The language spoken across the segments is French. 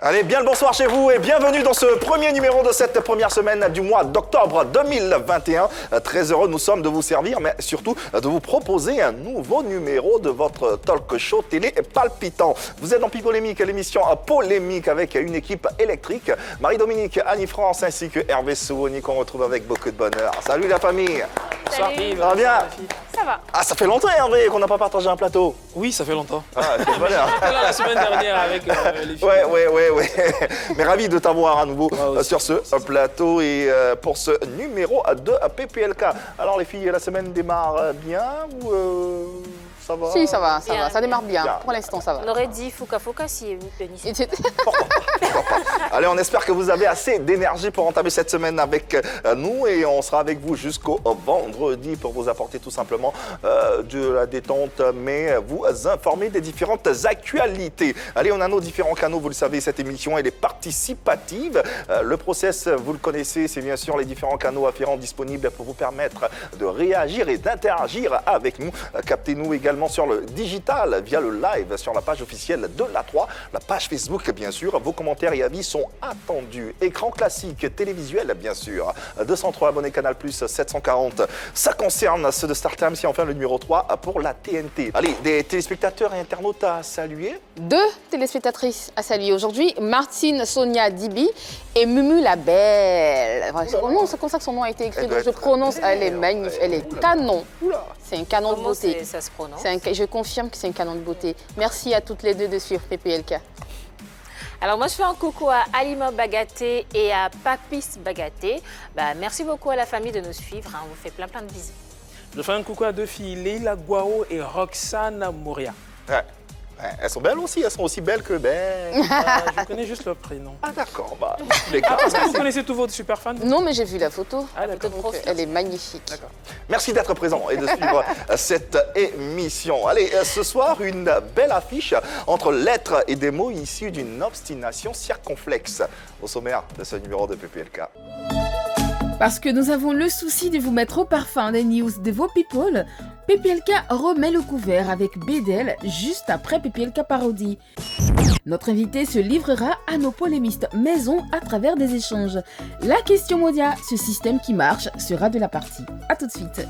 Allez, bien le bonsoir chez vous et bienvenue dans ce premier numéro de cette première semaine du mois d'octobre 2021. Très heureux nous sommes de vous servir, mais surtout de vous proposer un nouveau numéro de votre talk show télé palpitant. Vous êtes dans Pipolémique, l'émission polémique avec une équipe électrique. Marie-Dominique, Annie-France ainsi que Hervé Souoni qu'on retrouve avec beaucoup de bonheur. Salut la famille. Salut. Ça va bien? Ça va. Ah, ça fait longtemps Hervé qu'on n'a pas partagé un plateau. Oui, ça fait longtemps. Ah, c'est bonheur. La semaine dernière avec les filles. Ouais. Mais ravi de t'avoir à nouveau sur ce plateau et pour ce numéro de PPLK. Alors les filles, la semaine démarre bien ou ça va? Si, ça va, Bien. ça démarre bien. Pour l'instant, ça va. On aurait dit Fouca si Eunice. Allez, on espère que vous avez assez d'énergie pour entamer cette semaine avec nous et on sera avec vous jusqu'au vendredi pour vous apporter tout simplement de la détente, mais vous informer des différentes actualités. Allez, on a nos différents canaux, vous le savez, cette émission elle est participative. Le process, vous le connaissez, c'est bien sûr les différents canaux afférents disponibles pour vous permettre de réagir et d'interagir avec nous. Captez-nous également sur le digital via le live sur la page officielle de l'A3, la page Facebook bien sûr. Vos commentaires et avis sont attendus. Écran classique, télévisuel bien sûr. 203 abonnés Canal+, 740. Ça concerne ceux de StarTimes et enfin le numéro 3 pour la TNT. Allez, des téléspectateurs et internautes à saluer. 2 téléspectatrices à saluer aujourd'hui, Martine Sonia Dibi et Mumu la Belle. C'est comme ça que son nom a été écrit, donc je prononce, elle est magnifique, elle est canon. C'est un canon de Comment beauté. ça se prononce? Je confirme que c'est un canon de beauté. Merci à toutes les deux de suivre PPLK. Alors moi je fais un coucou à Alima Bagaté et à Papis Bagaté. Merci beaucoup à la famille de nous suivre. On vous fait plein de bisous. Je fais un coucou à deux filles, Leila Guao et Roxane Moria. Ouais. Elles sont belles aussi, elles sont aussi belles que belles. Je connais juste leur prénom. Ah d'accord, Parce que vous connaissez tous vos super fans? Non, mais j'ai vu la photo. Ah d'accord. Donc, elle est magnifique. D'accord. Merci d'être présent et de suivre cette émission. Allez, ce soir, une belle affiche entre lettres et des mots issus d'une obstination circonflexe. Au sommaire de ce numéro de PPLK. Parce que nous avons le souci de vous mettre au parfum des news de vos people, PPLK remet le couvert avec Bédel juste après PPLK Parodie. Notre invité se livrera à nos polémistes maison à travers des échanges. La question Modia, ce système qui marche, sera de la partie. A tout de suite.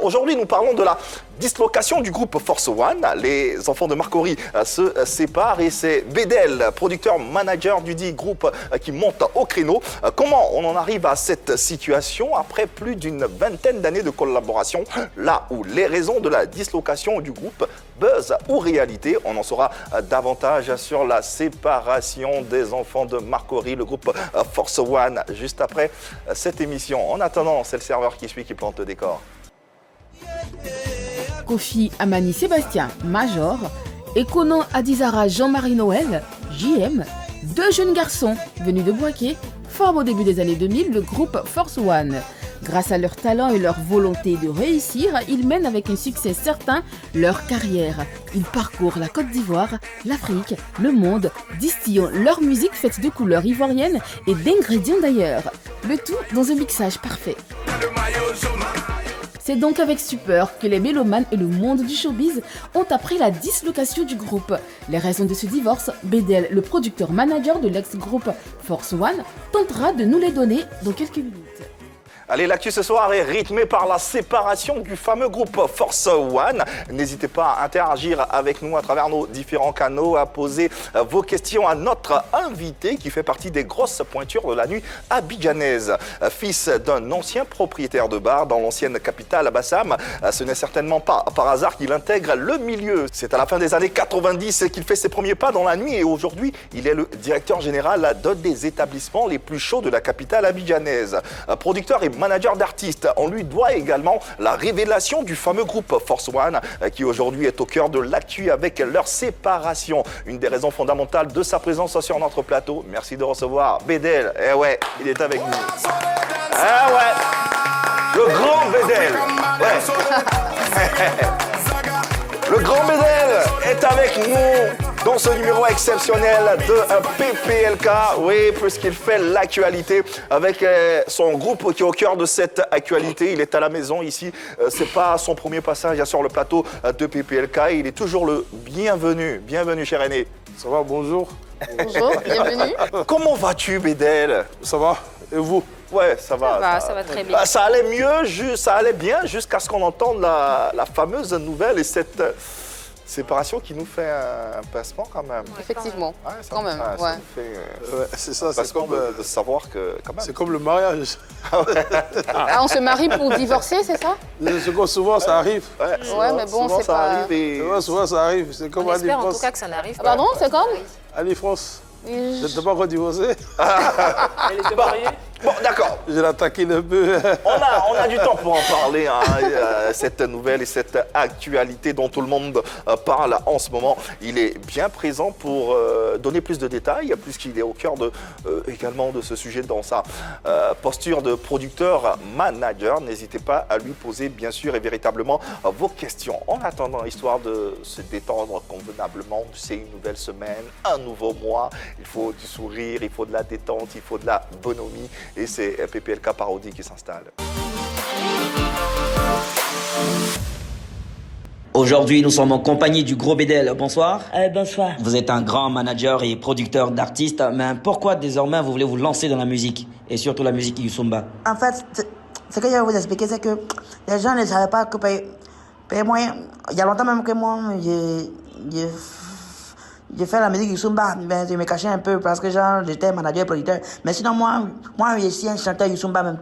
Aujourd'hui, nous parlons de la dislocation du groupe Force One. Les enfants de Marcory se séparent et c'est Bédel, producteur manager du dit groupe, qui monte au créneau. Comment on en arrive à cette situation après plus d'une vingtaine d'années de collaboration? Là où les raisons de la dislocation du groupe, buzz ou réalité, on en saura davantage sur la séparation des enfants de Marcory, le groupe Force One, juste après cette émission. En attendant, c'est le serveur qui suit qui plante le décor. Kofi Amani Sébastien, Major, et Conan Adizara Jean-Marie Noël, JM, deux jeunes garçons venus de Boaké, forment au début des années 2000 le groupe Force One. Grâce à leur talent et leur volonté de réussir, ils mènent avec un succès certain leur carrière. Ils parcourent la Côte d'Ivoire, l'Afrique, le monde, distillant leur musique faite de couleurs ivoiriennes et d'ingrédients d'ailleurs. Le tout dans un mixage parfait. C'est donc avec stupeur que les mélomanes et le monde du showbiz ont appris la dislocation du groupe. Les raisons de ce divorce, Bédel, le producteur-manager de l'ex-groupe Force One, tentera de nous les donner dans quelques minutes. Allez, l'actu ce soir est rythmée par la séparation du fameux groupe Force One. N'hésitez pas à interagir avec nous à travers nos différents canaux, à poser vos questions à notre invité qui fait partie des grosses pointures de la nuit abidjanaise. Fils d'un ancien propriétaire de bar dans l'ancienne capitale Bassam, ce n'est certainement pas par hasard qu'il intègre le milieu. C'est à la fin des années 90 qu'il fait ses premiers pas dans la nuit et aujourd'hui, il est le directeur général d'un des établissements les plus chauds de la capitale abidjanaise. Producteur et manager d'artistes, on lui doit également la révélation du fameux groupe Force One qui aujourd'hui est au cœur de l'actu avec leur séparation. Une des raisons fondamentales de sa présence sur notre plateau. Merci de recevoir Bédel. Eh ouais, il est avec nous. Ah ouais, le grand Bédel. Ouais. Le grand Bédel est avec nous dans ce numéro exceptionnel de PPLK. Oui, puisqu'il fait l'actualité avec son groupe qui est au cœur de cette actualité. Il est à la maison ici. C'est pas son premier passage sur le plateau de PPLK. Il est toujours le bienvenu. Bienvenue, cher aîné. Ça va, bonjour. Bonjour, bienvenue. Comment vas-tu, Bédel? Ça va? Et vous? Ouais, ça va. Ça va très bien. Ça allait mieux, ça allait bien jusqu'à ce qu'on entende la fameuse nouvelle et cette séparation qui nous fait un pincement quand même. Effectivement, Ouais, ça quand nous même. fait- ça Ouais. nous fait, Ouais, c'est ça, c'est pincement comme, de savoir que quand même. c'est comme le mariage. Ah, on se marie pour divorcer, c'est ça? Souvent, ça arrive. Ouais, mais bon, souvent, c'est ça pas... arrive et... Souvent, ça arrive. C'est comme On Annie espère en tout France. cas que ça n'arrive Ah, pas. pardon, c'est comme? Annie France. Je Je- n'étais pas encore divorcé. Elle était mariée. Bon, d'accord. Je la taquine un peu. On a du temps pour en parler, hein, cette nouvelle et cette actualité dont tout le monde parle en ce moment. Il est bien présent pour donner plus de détails, puisqu'il est au cœur également de ce sujet dans sa posture de producteur-manager. N'hésitez pas à lui poser bien sûr et véritablement vos questions. En attendant, histoire de se détendre convenablement, c'est une nouvelle semaine, un nouveau mois. Il faut du sourire, il faut de la détente, il faut de la bonhomie. Et c'est PPLK Parodie qui s'installe. Aujourd'hui, nous sommes en compagnie du Gros Bédel. Bonsoir. Bonsoir. Vous êtes un grand manager et producteur d'artistes, mais pourquoi désormais vous voulez vous lancer dans la musique et surtout la musique Youssumba? En fait, ce que je vais vous expliquer, c'est que les gens ne savaient pas que payer moyen. Il y a longtemps même que moi, j'ai fait la musique du Zumba. Ben, je me cachais un peu parce que j'étais manager et producteur. Mais sinon, moi, je suis un chanteur Youssumba même.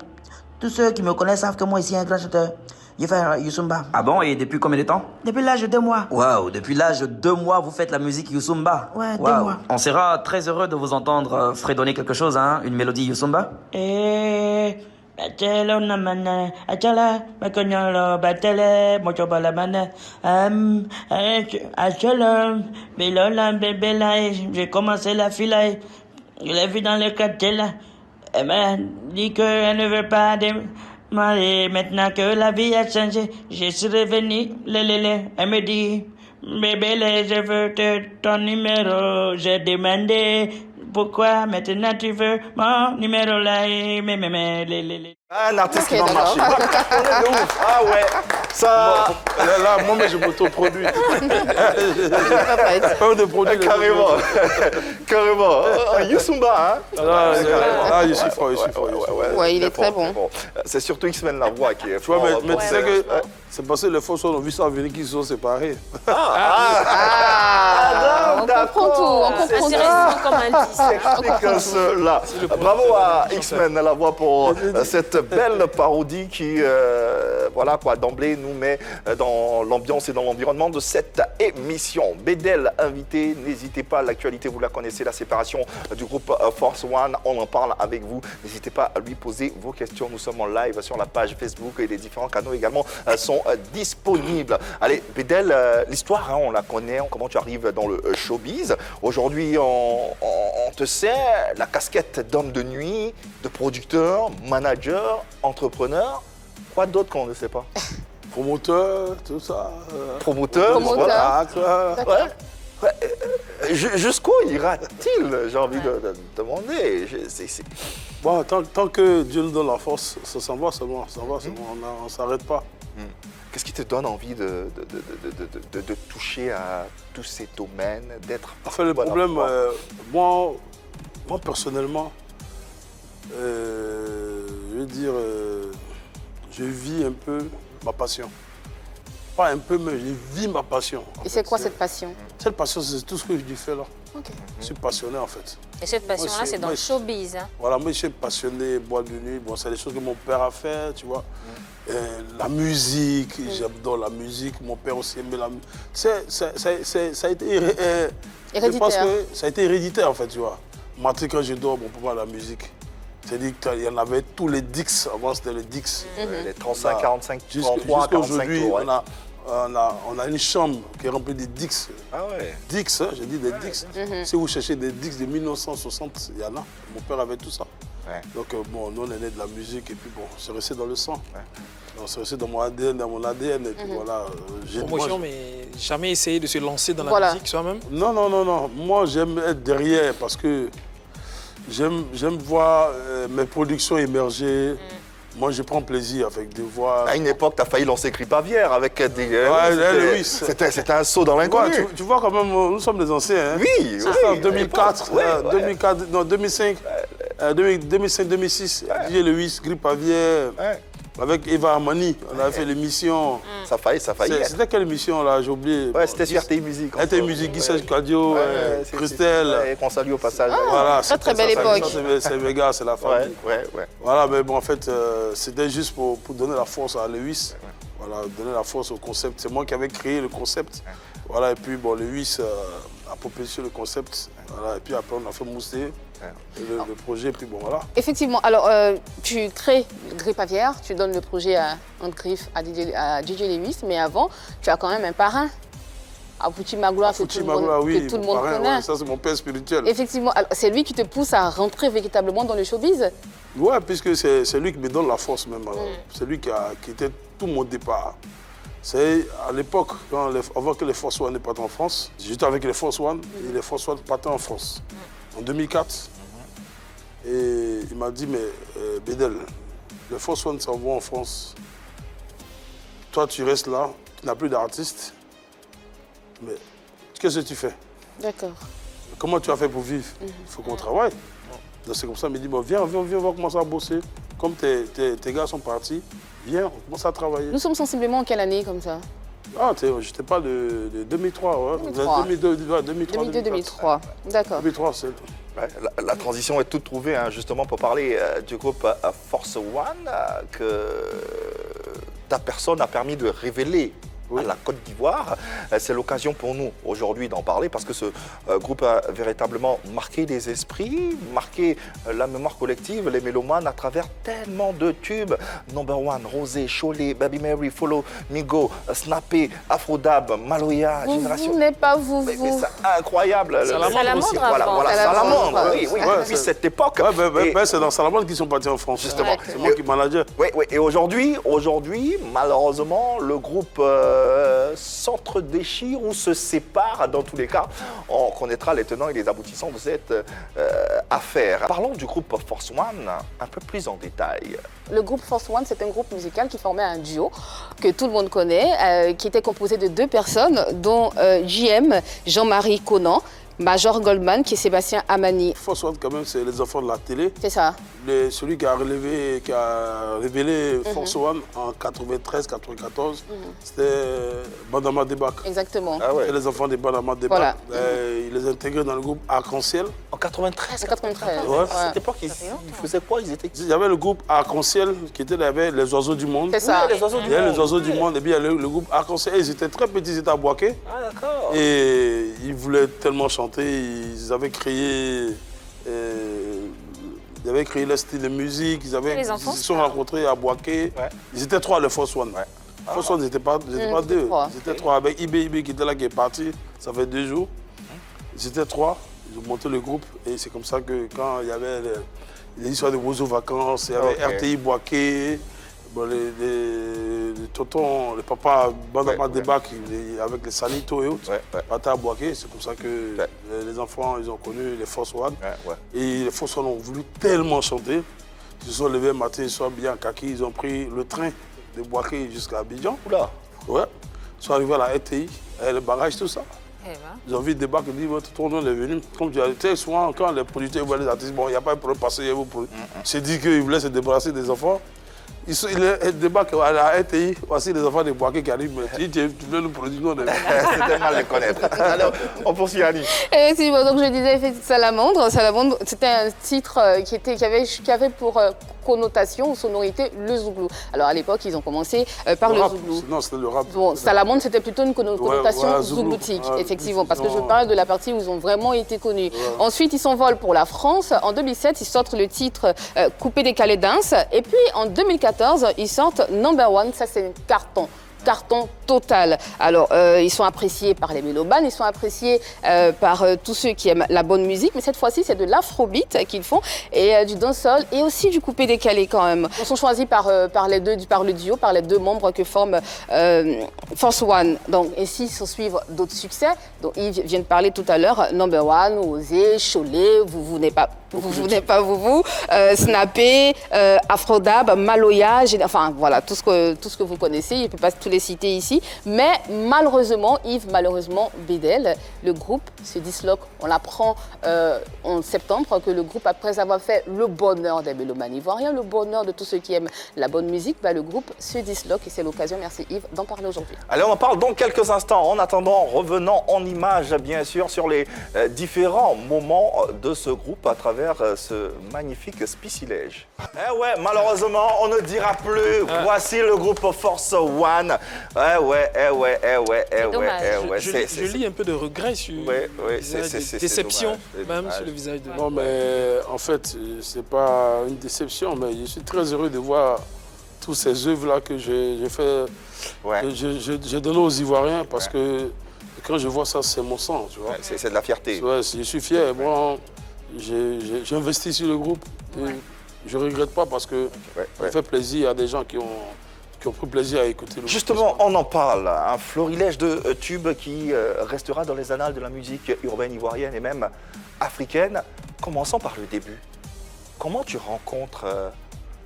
Tous ceux qui me connaissent savent que moi, je suis un grand chanteur. J'ai fait Youssumba. Ah bon, et depuis combien de temps? Depuis l'âge de 2 mois. Waouh, depuis l'âge de 2 mois, vous faites la musique Youssumba. Ouais, 2 Waouh. mois. On sera très heureux de vous entendre fredonner quelque chose, hein, une mélodie Youssumba. Batele una mana achala makonyolo batele mocho balamana achala belola bebela j'ai commencé la fila je l'ai vu dans le quartier là elle m'a dit qu'elle ne veut pas de moi et maintenant que la vie a changé je suis revenu elle me dit bébé je veux ton numéro j'ai demandé pourquoi maintenant tu veux mon numéro là Un artiste qui Ok, va marcher. d'accord. On est de ouf. Ah ouais, ça... Là, moi, je m'autoproduis. pas prête. Pas de produits. Carrément, carrément. Youssumba, hein. Là, je suis fort, je suis fort. Ouais, il est très bon. C'est surtout X-Men la voix qui est Tu vois, fort. mais tu sais que c'est parce que les forces ont vu ça venir qu'ils se sont séparés. Ah, on comprend tout, on comprend tout. Intéressant comme indice. Explique cela. Bravo à X-Men la voix pour cette belle parodie qui, voilà quoi, d'emblée nous met dans l'ambiance et dans l'environnement de cette émission. Bédel invité, n'hésitez pas, l'actualité vous la connaissez, la séparation du groupe Force One, on en parle avec vous. N'hésitez pas à lui poser vos questions. Nous sommes en live sur la page Facebook et les différents canaux également sont disponibles. Allez, Bédel, l'histoire, hein, on la connaît, comment tu arrives dans le showbiz. Aujourd'hui, on te sait la casquette d'homme de nuit, de producteur, manager, entrepreneur. Quoi d'autre qu'on ne sait pas? Promoteur, tout ça. Promoteur, Promoteur. voilà. Ouais. Jusqu'où ira-t-il, j'ai envie de demander. Bon, tant que Dieu nous donne la force, ça s'en va seulement. Ça va seulement, on ne s'arrête pas. Qu'est-ce qui te donne envie de toucher à tous ces domaines, d'être... Enfin, le problème, moi personnellement, je veux dire, je vis un peu ma passion. Pas un peu, mais je vis ma passion. Et c'est quoi cette passion? Cette passion, c'est tout ce que je fais là. Ok. Je suis passionné en fait. Et cette passion-là, Moi, c'est dans moi, le showbiz. Hein. Voilà, moi je suis passionné, boîte de nuit, bon, c'est des choses que mon père a fait, tu vois. La musique, j'adore la musique, mon père aussi aimait la musique. Ça a été je pense que ça a été héréditaire en fait, tu vois. Maintenant, quand je dors, mon papa a la musique. C'est-à-dire qu'il y en avait tous les Dix, avant c'était les Dix. Les 35, 45, 33, Jusqu'à 45 aujourd'hui, tours. Ouais. on a une chambre qui est remplie de Dix. Ah ouais. Dix, hein, j'ai dit des Dix. Si vous cherchez des Dix de 1960, il y en a. Mon père avait tout ça. Ouais. Donc, bon, nous, on est né de la musique et puis bon, c'est resté dans le sang. Donc, c'est resté dans mon ADN, et puis voilà. Promotion, mais jamais essayer de se lancer dans la Voilà. musique soi-même? Non. Moi, j'aime être derrière parce que j'aime voir mes productions émerger. moi, je prends plaisir avec des voix. À une époque, tu as failli lancer Gripavière avec des. Oui, c'était un saut dans l'inconnu. Tu vois, quand même, nous sommes des anciens. Hein. Oui, c'est en 2004, 2004, non, 2005, 2005-2006, DJ Lewis, Gripavière. Avec Eva Armani, on avait fait l'émission. Ça faillit. C'était quelle émission là? J'ai oublié. Ouais, c'était sur RTI Musique. RTI Musique, Guy Serge Cadio, Christelle. Et qu'on salue au passage. Voilà, très belle époque. C'est mes gars, c'est la famille. Ouais. Voilà, mais bon, en fait, c'était juste pour donner la force à Lewis. Voilà, donner la force au concept. C'est moi qui avais créé le concept. Voilà, et puis bon, Lewis a propulsé le concept. Voilà, et puis après, on a fait mousser le projet, et puis bon, voilà. Effectivement, alors tu crées Gripavière, tu donnes le projet en griffe à DJ Lewis, mais avant, tu as quand même un parrain. Fouti Magloire, que tout le monde connaît. Ouais, ça, c'est mon père spirituel. Effectivement, c'est lui qui te pousse à rentrer véritablement dans le showbiz. Ouais, puisque c'est lui qui me donne la force même. C'est lui qui était tout mon départ. C'est à l'époque, avant que les Force One ne partent en France, j'étais avec les Force One et les Force One partaient en France. En 2004. Et il m'a dit, mais Bédel, les Force One s'en vont en France. Toi, tu restes là, tu n'as plus d'artiste. Mais qu'est-ce que tu fais? D'accord. Comment tu as fait pour vivre? Il faut qu'on travaille. Donc c'est comme ça, il me dit, bon, viens, on va commencer à bosser. Comme tes gars sont partis, viens, on commence à travailler. Nous sommes sensiblement en quelle année comme ça? Ah, je te parle de 2003, ouais. 2002-2003, d'accord. 2003, c'est... Ouais, la transition est toute trouvée, hein, justement, pour parler du groupe Force One, que ta personne a permis de révéler à la Côte d'Ivoire. C'est l'occasion pour nous aujourd'hui d'en parler parce que ce groupe a véritablement marqué les esprits, marqué la mémoire collective, les mélomanes à travers tellement de tubes. Number One, Rosé, Cholet, Baby Mary, Follow, Migo, Snappé, Afrodab, Maloya, Génération. Vous n'êtes pas vous. Mais c'est incroyable. Salamandre aussi. Voilà, Salamandre, oui. Depuis cette époque. C'est dans Salamandre qu'ils sont partis en France. Justement. C'est moi qui manageais. Oui. Et aujourd'hui, malheureusement, le groupe s'entre-déchire ou se sépare. Dans tous les cas, on connaîtra les tenants et les aboutissants de cette affaire. Parlons du groupe Force One un peu plus en détail. Le groupe Force One, c'est un groupe musical qui formait un duo que tout le monde connaît, qui était composé de 2 personnes, dont JM, Jean-Marie Conan, Major Goldman, qui est Sébastien Amani. Force One, quand même, c'est les enfants de la télé. C'est ça. Celui qui a révélé Force One en 93-94, c'était Bandama Debak. Exactement. Ah ouais. Et les enfants de Bandama Debak. Voilà. Il les a intégrés dans le groupe Arc-en-Ciel. En 93. Ouais. À cette époque, ils faisaient quoi? Il y avait le groupe Arc-en-Ciel qui était là, il y avait les oiseaux du monde. C'est ça. Oui, les oiseaux du Il y avait monde. les oiseaux du monde et puis il y a le groupe Arc-en-Ciel. Ils étaient très petits, ils étaient à Boaké. Ah d'accord. Et ils voulaient tellement chanter, ils avaient créé leur style de musique, ils se sont rencontrés à Boaké. Ouais. Ils étaient 3 les Force One. Force One, ils n'étaient pas 2. Ils étaient 3 avec IB qui était là, qui est parti, ça fait 2 jours. Ils étaient 3, ils ont monté le groupe et c'est comme ça que quand il y avait les histoires de Roseau Vacances, il y avait RTI Boaké. Bon, les tontons, les papas, Bandama débarquent avec les sanitos et autres, partaient à Boaké. C'est comme ça que les enfants, ils ont connu les Force One. Et les Force One ont voulu tellement chanter. Ils se sont levés le matin, ils sont bien en kaki, ils ont pris le train de Boaké jusqu'à Abidjan. Oula. Ouais. Ils sont arrivés à la RTI, avec le barrage, tout ça. Ils ont vu le débat qui dit votre tournoi est venu. Comme tu as dit, souvent quand les producteurs voient les artistes, bon, il n'y a pas de problème parce qu'il c'est dit qu'ils voulaient se débarrasser des enfants. Il débarque à la RTI, voici les enfants de Boaké qui arrivent, mais tu voulais nous produire, non? C'était mal les connaître. Alors, on poursuit Annie. Donc je disais Salamandre, c'était un titre qui avait pour connotation ou sonorité le zouglou. Alors à l'époque, ils ont commencé par le zouglou. Non, c'était le rap. Bon, Salamandre, c'était plutôt une connotation zougloutique, effectivement, parce que je parle de la partie où ils ont vraiment été connus. Ensuite, ils s'envolent pour la France. En 2007, ils sortent le titre Coupé décalé danse. Et puis en 2014, ils sortent Number One. Ça, c'est un carton. carton total. Alors, ils sont appréciés par les mélomanes, ils sont appréciés par tous ceux qui aiment la bonne musique, mais cette fois-ci, c'est de l'afrobeat qu'ils font, et du dancehall, et aussi du coupé décalé quand même. Ils sont choisis par le duo, par les deux membres que forment Force One. Donc, ici, s'en suivent d'autres succès, dont Yves vient de parler tout à l'heure, Number One, Osé, Cholet, Vous n'êtes pas vous, Snappé, Afrodab, Maloya, enfin voilà, tout ce que vous connaissez, je ne peux pas tous les citer ici. Mais malheureusement, Yves, Bédel, le groupe se disloque. On l'apprend en septembre que le groupe, après avoir fait le bonheur des mélomanes ivoiriens, le bonheur de tous ceux qui aiment la bonne musique, le groupe se disloque et c'est l'occasion, merci Yves, d'en parler aujourd'hui. Allez, on en parle dans quelques instants. En attendant, revenons en images, bien sûr, sur les différents moments de ce groupe à travers ce magnifique spicilège. Eh ouais, malheureusement, on ne dira plus. Voici le groupe Force One. Je lis un peu de regret sur déception, même sur le visage de... Non, mais en fait, c'est pas une déception, mais je suis très heureux de voir toutes ces œuvres-là que j'ai fait, j'ai donné aux Ivoiriens, parce que quand je vois ça, c'est mon sang, tu vois. C'est de la fierté. Ouais, je suis fier. Moi, j'ai investi sur le groupe. Et je ne regrette pas parce que ça fait plaisir à des gens qui ont pris plaisir à écouter le groupe. Justement, on en parle. Un florilège de tubes qui restera dans les annales de la musique urbaine ivoirienne et même africaine. Commençons par le début. Comment tu rencontres,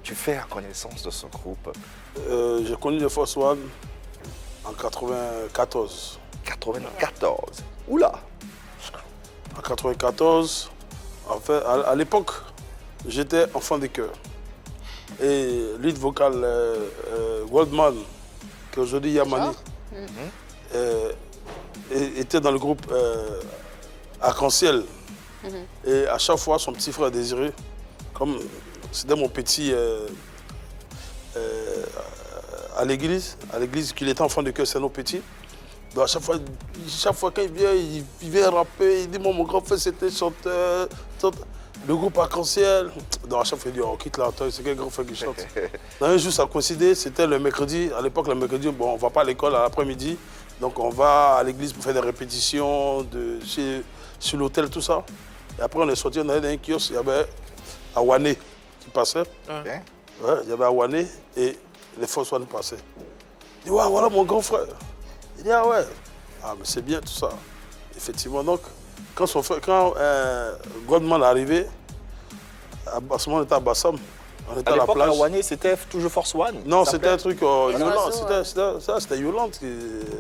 tu fais connaissance de ce groupe? J'ai connu le Force One en 94. 94. Oula! En 94, en fait, à l'époque, j'étais enfant de cœur. Et lead vocal Goldman, qui aujourd'hui Yamani, était dans le groupe Arc-en-Ciel. Et à chaque fois, son petit frère Désiré, comme c'était mon petit à l'église qu'il était enfant de cœur, c'est nos petits. Donc à chaque fois qu'il vient, il vient rapper, il dit mon grand frère c'était chanteur, le groupe Arc-en-Ciel. Donc à chaque fois il dit on quitte la c'est quel grand frère qui chante. Un jour ça coïncidait, c'était le mercredi, à l'époque le mercredi, bon, on ne va pas à l'école à l'après-midi, donc on va à l'église pour faire des répétitions sur l'hôtel, tout ça. Et après on est sorti, on allait dans un kiosque, il y avait Awané qui passait. Ouais, il y avait Awané et les Force One passaient. Il dit ouais, voilà mon grand frère. Il dit ah ouais, mais c'est bien tout ça. Effectivement, donc quand Goldman est arrivé, à ce moment on était à Bassam, on était à la plage. À c'était toujours Force One? Non, c'était un truc Yolande, c'était Yolande qui...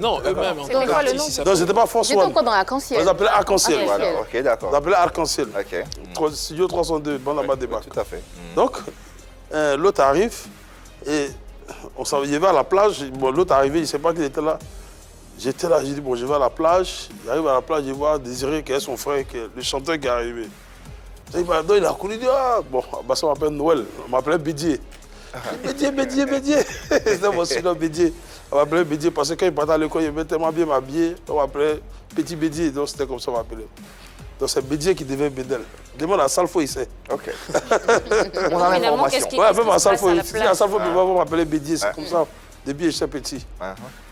Non, eux-mêmes. C'était quoi le nom? Non, c'était pas Force One. J'étais encore dans Arc-en-Ciel. On s'appelait Arc-en-Ciel. Voilà, ok, d'accord. On s'appelait Arc-en-Ciel. Ok. Studio 302, Bandama Débat. Tout à fait. Donc, l'autre arrive et il y avait à la plage. Bon, l'autre arrivé, il ne sait pas qu'il était là. J'étais là, j'ai dit, bon, je vais à la plage. J'arrive à la plage, je vois Désiré, qui est son frère, le chanteur qui est arrivé. Donc, il a couru, il dit, ah, bon, bah, ça m'appelle Noël. On m'appelait Bédier. Bédier. C'était mon surnom, Bédier. On m'appelait Bédier parce que quand il partait à l'école, il aimait tellement bien m'habiller. On m'appelait Petit Bédier. Donc, c'était comme ça qu'on m'appelait. Donc, c'est Bédier qui devient Bédel. Demande à Salfo, il sait. Ok. On a l'information. Ouais, même à Salfo, si à Salfo, on m'appelait Bédier, c'est comme ça. Depuis, j'étais petit.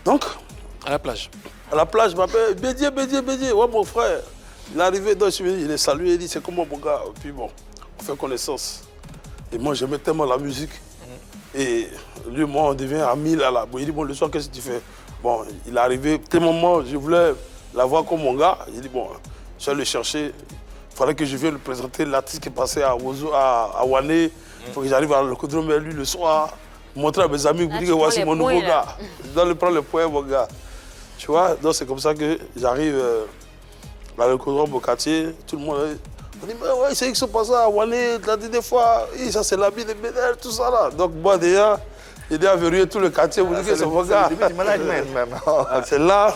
Donc, à la plage. À la plage, je m'appelle Bédier. Ouais, mon frère. Il est arrivé, donc il est salué, il dit c'est comment mon gars. Puis bon, on fait connaissance. Et moi, j'aimais tellement la musique. Et lui, moi, on devient amis là. Bon, il dit, bon, le soir, qu'est-ce que tu fais? Bon, il est arrivé, tellement moi, je voulais la voir comme mon gars. Il dit, bon, je vais le chercher. Il fallait que je vienne lui présenter l'artiste qui passait à Wané. Il faut que j'arrive à l'Ocodrome lui le soir, montrer à mes amis, dire que voici mon nouveau gars. Je dois lui prendre le point, mon gars. Tu vois, donc c'est comme ça que j'arrive à l'Ocodrome au quartier. Tout le monde on dit, mais ouais, c'est qu'ils sont passés à Wané la dernière fois. Et ça, c'est l'habit de Bédel, tout ça là. Donc moi, déjà, j'ai déjà verrouillé tout le quartier pour dire que c'est mon gars. C'est le management même. C'est là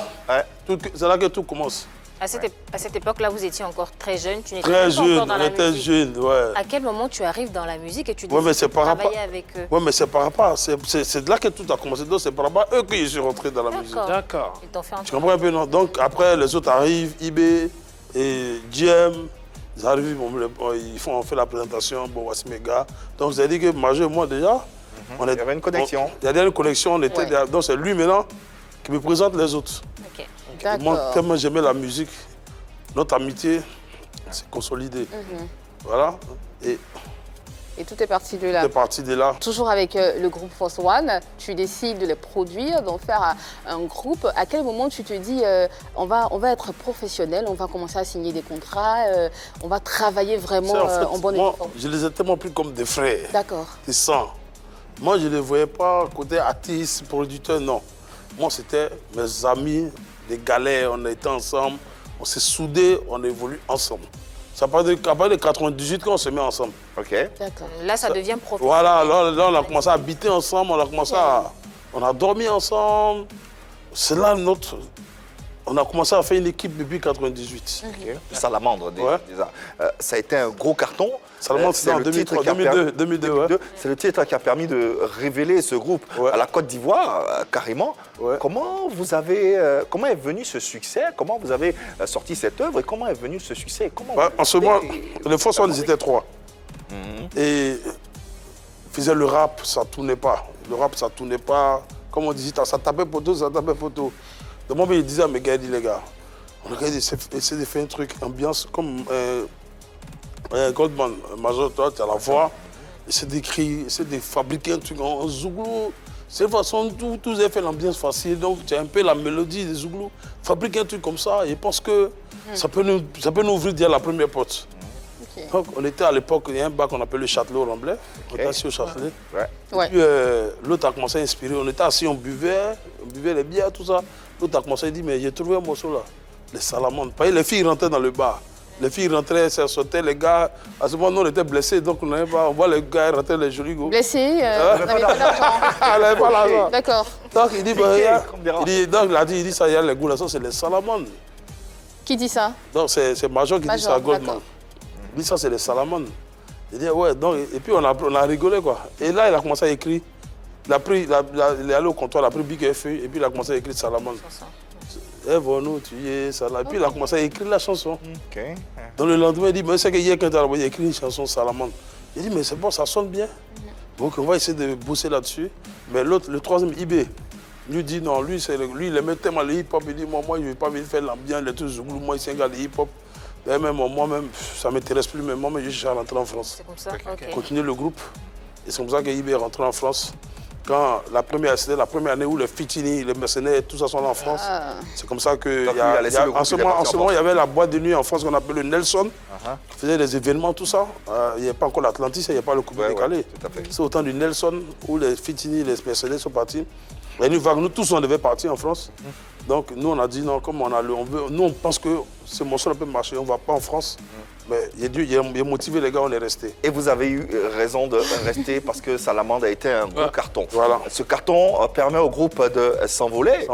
que tout commence. À cette époque-là, vous étiez encore très jeune, tu n'étais pas encore dans la musique. Très jeune, on était jeune, ouais. À quel moment tu arrives dans la musique et tu décides de travailler avec eux? Oui, mais c'est par rapport, c'est de là que tout a commencé. Donc c'est par rapport à eux que je suis rentré dans la musique. D'accord. Ils t'ont fait entendre. Tu comprends un peu, non? Donc après, les autres arrivent, IB et GM, ils arrivent, on fait la présentation, bon, voici mes gars. Donc vous avez dit que Major et moi déjà, Il y avait une connexion. Il y avait une connexion, on était donc c'est lui maintenant qui me présente les autres. D'accord. Moi, tellement j'aimais la musique, notre amitié s'est consolidée. Voilà. Et tout est parti de là. Tout est parti de là. Toujours avec le groupe Force One, tu décides de les produire, d'en faire un groupe. À quel moment tu te dis, on va être professionnel, on va commencer à signer des contrats, on va travailler vraiment en bonne moi, équipe? je les ai tellement pris comme des frères. D'accord. Des sangs. Moi, je ne les voyais pas côté artiste, producteur, non. Moi, c'était mes amis, des galères, on était ensemble, on s'est soudés, on évolue ensemble. Ça part de 98 quand on se met ensemble. Ok. D'accord. Là, ça devient professionnel. Voilà, là, on a commencé à habiter ensemble, on a commencé on a dormi ensemble. C'est là notre... On a commencé à faire une équipe depuis 98. Salamandre, déjà. Ça a été un gros carton. Salamandre, c'était en 2002. C'est le titre qui a permis de révéler ce groupe à la Côte d'Ivoire, carrément. Comment est venu ce succès? Comment vous avez sorti cette œuvre et comment est venu ce succès? En ce moment, les Force One, ils étaient 3. Et ils faisaient le rap, ça ne tournait pas. Le rap, ça ne tournait pas. Comme on disait, ça tapait poteau, ça tapait poteau. Donc moi, il disait à mes gars, il dit, les gars, on a essayé de faire un truc, ambiance, comme Goldman, Major, toi, tu as la voix, essayer d'écrire, essayer de fabriquer un truc en zouglou. C'est une façon, tous ont fait l'ambiance facile, donc tu as un peu la mélodie des zouglous. Fabriquer un truc comme ça, et je pense que ça peut nous ouvrir déjà la première porte. Donc, on était à l'époque, il y a un bar qu'on appelle le Châtelet-Remblai. On était assis au Châtelet. Puis l'autre a commencé à inspirer. On était assis, on buvait les bières, tout ça. L'autre a commencé à dire, mais j'ai trouvé un morceau là, les salamandres. Les filles rentraient dans le bar. Les filles rentraient, ça sautait, les gars. À ce moment, nous, on était blessés, donc on voit les gars rentrer les jolis gars. Blessés, on n'avait pas d'argent. On n'avait pas d'argent. D'accord. Donc il dit, il dit ça, il y a les goûts là, ça c'est les salamandres. Qui dit ça? Donc c'est Major qui dit ça à Goldman. Il dit ça c'est les salamandres. Il dit ouais, donc, et puis on a rigolé quoi. Et là il a commencé à écrire. Il est allé au comptoir, il a pris Big F et puis il a commencé à écrire salamandre. Et nous tuer, ça là. Et puis il a commencé à écrire la chanson. Donc le lendemain, il dit, mais c'est qu'hier, quand il a écrit une chanson Salamandre, il dit, mais c'est bon, ça sonne bien. Donc on va essayer de bosser là-dessus. Mais l'autre, le troisième, IB, lui dit, non, lui il aimait tellement le hip-hop. Il dit, moi, je ne vais pas venir faire l'ambiance, les trucs zouglou. Moi, c'est un gars de hip-hop. Moi-même, ça ne m'intéresse plus. Mais moi, je suis rentré en France. C'est comme ça, ok. Continuer le groupe. Et c'est comme ça que IB est rentré en France. Quand c'était la première année où les Fitini, les mercenaires, tout ça sont là en France. C'est comme ça que en ce moment, il y avait la boîte de nuit en France qu'on appelle le Nelson, qui faisait des événements, tout ça. Il n'y a pas encore l'Atlantis, il n'y a pas le coupé décalé. C'est autant du Nelson où les Fitini, les mercenaires sont partis. Et nous tous, on devait partir en France. Donc nous, on a dit non, comme nous, on pense que ce morceau peut marcher, on ne va pas en France. Mais il a motivé les gars, on est restés. Et vous avez eu raison de rester parce que Salamandre a été un gros carton. Voilà. Ce carton permet au groupe de s'envoler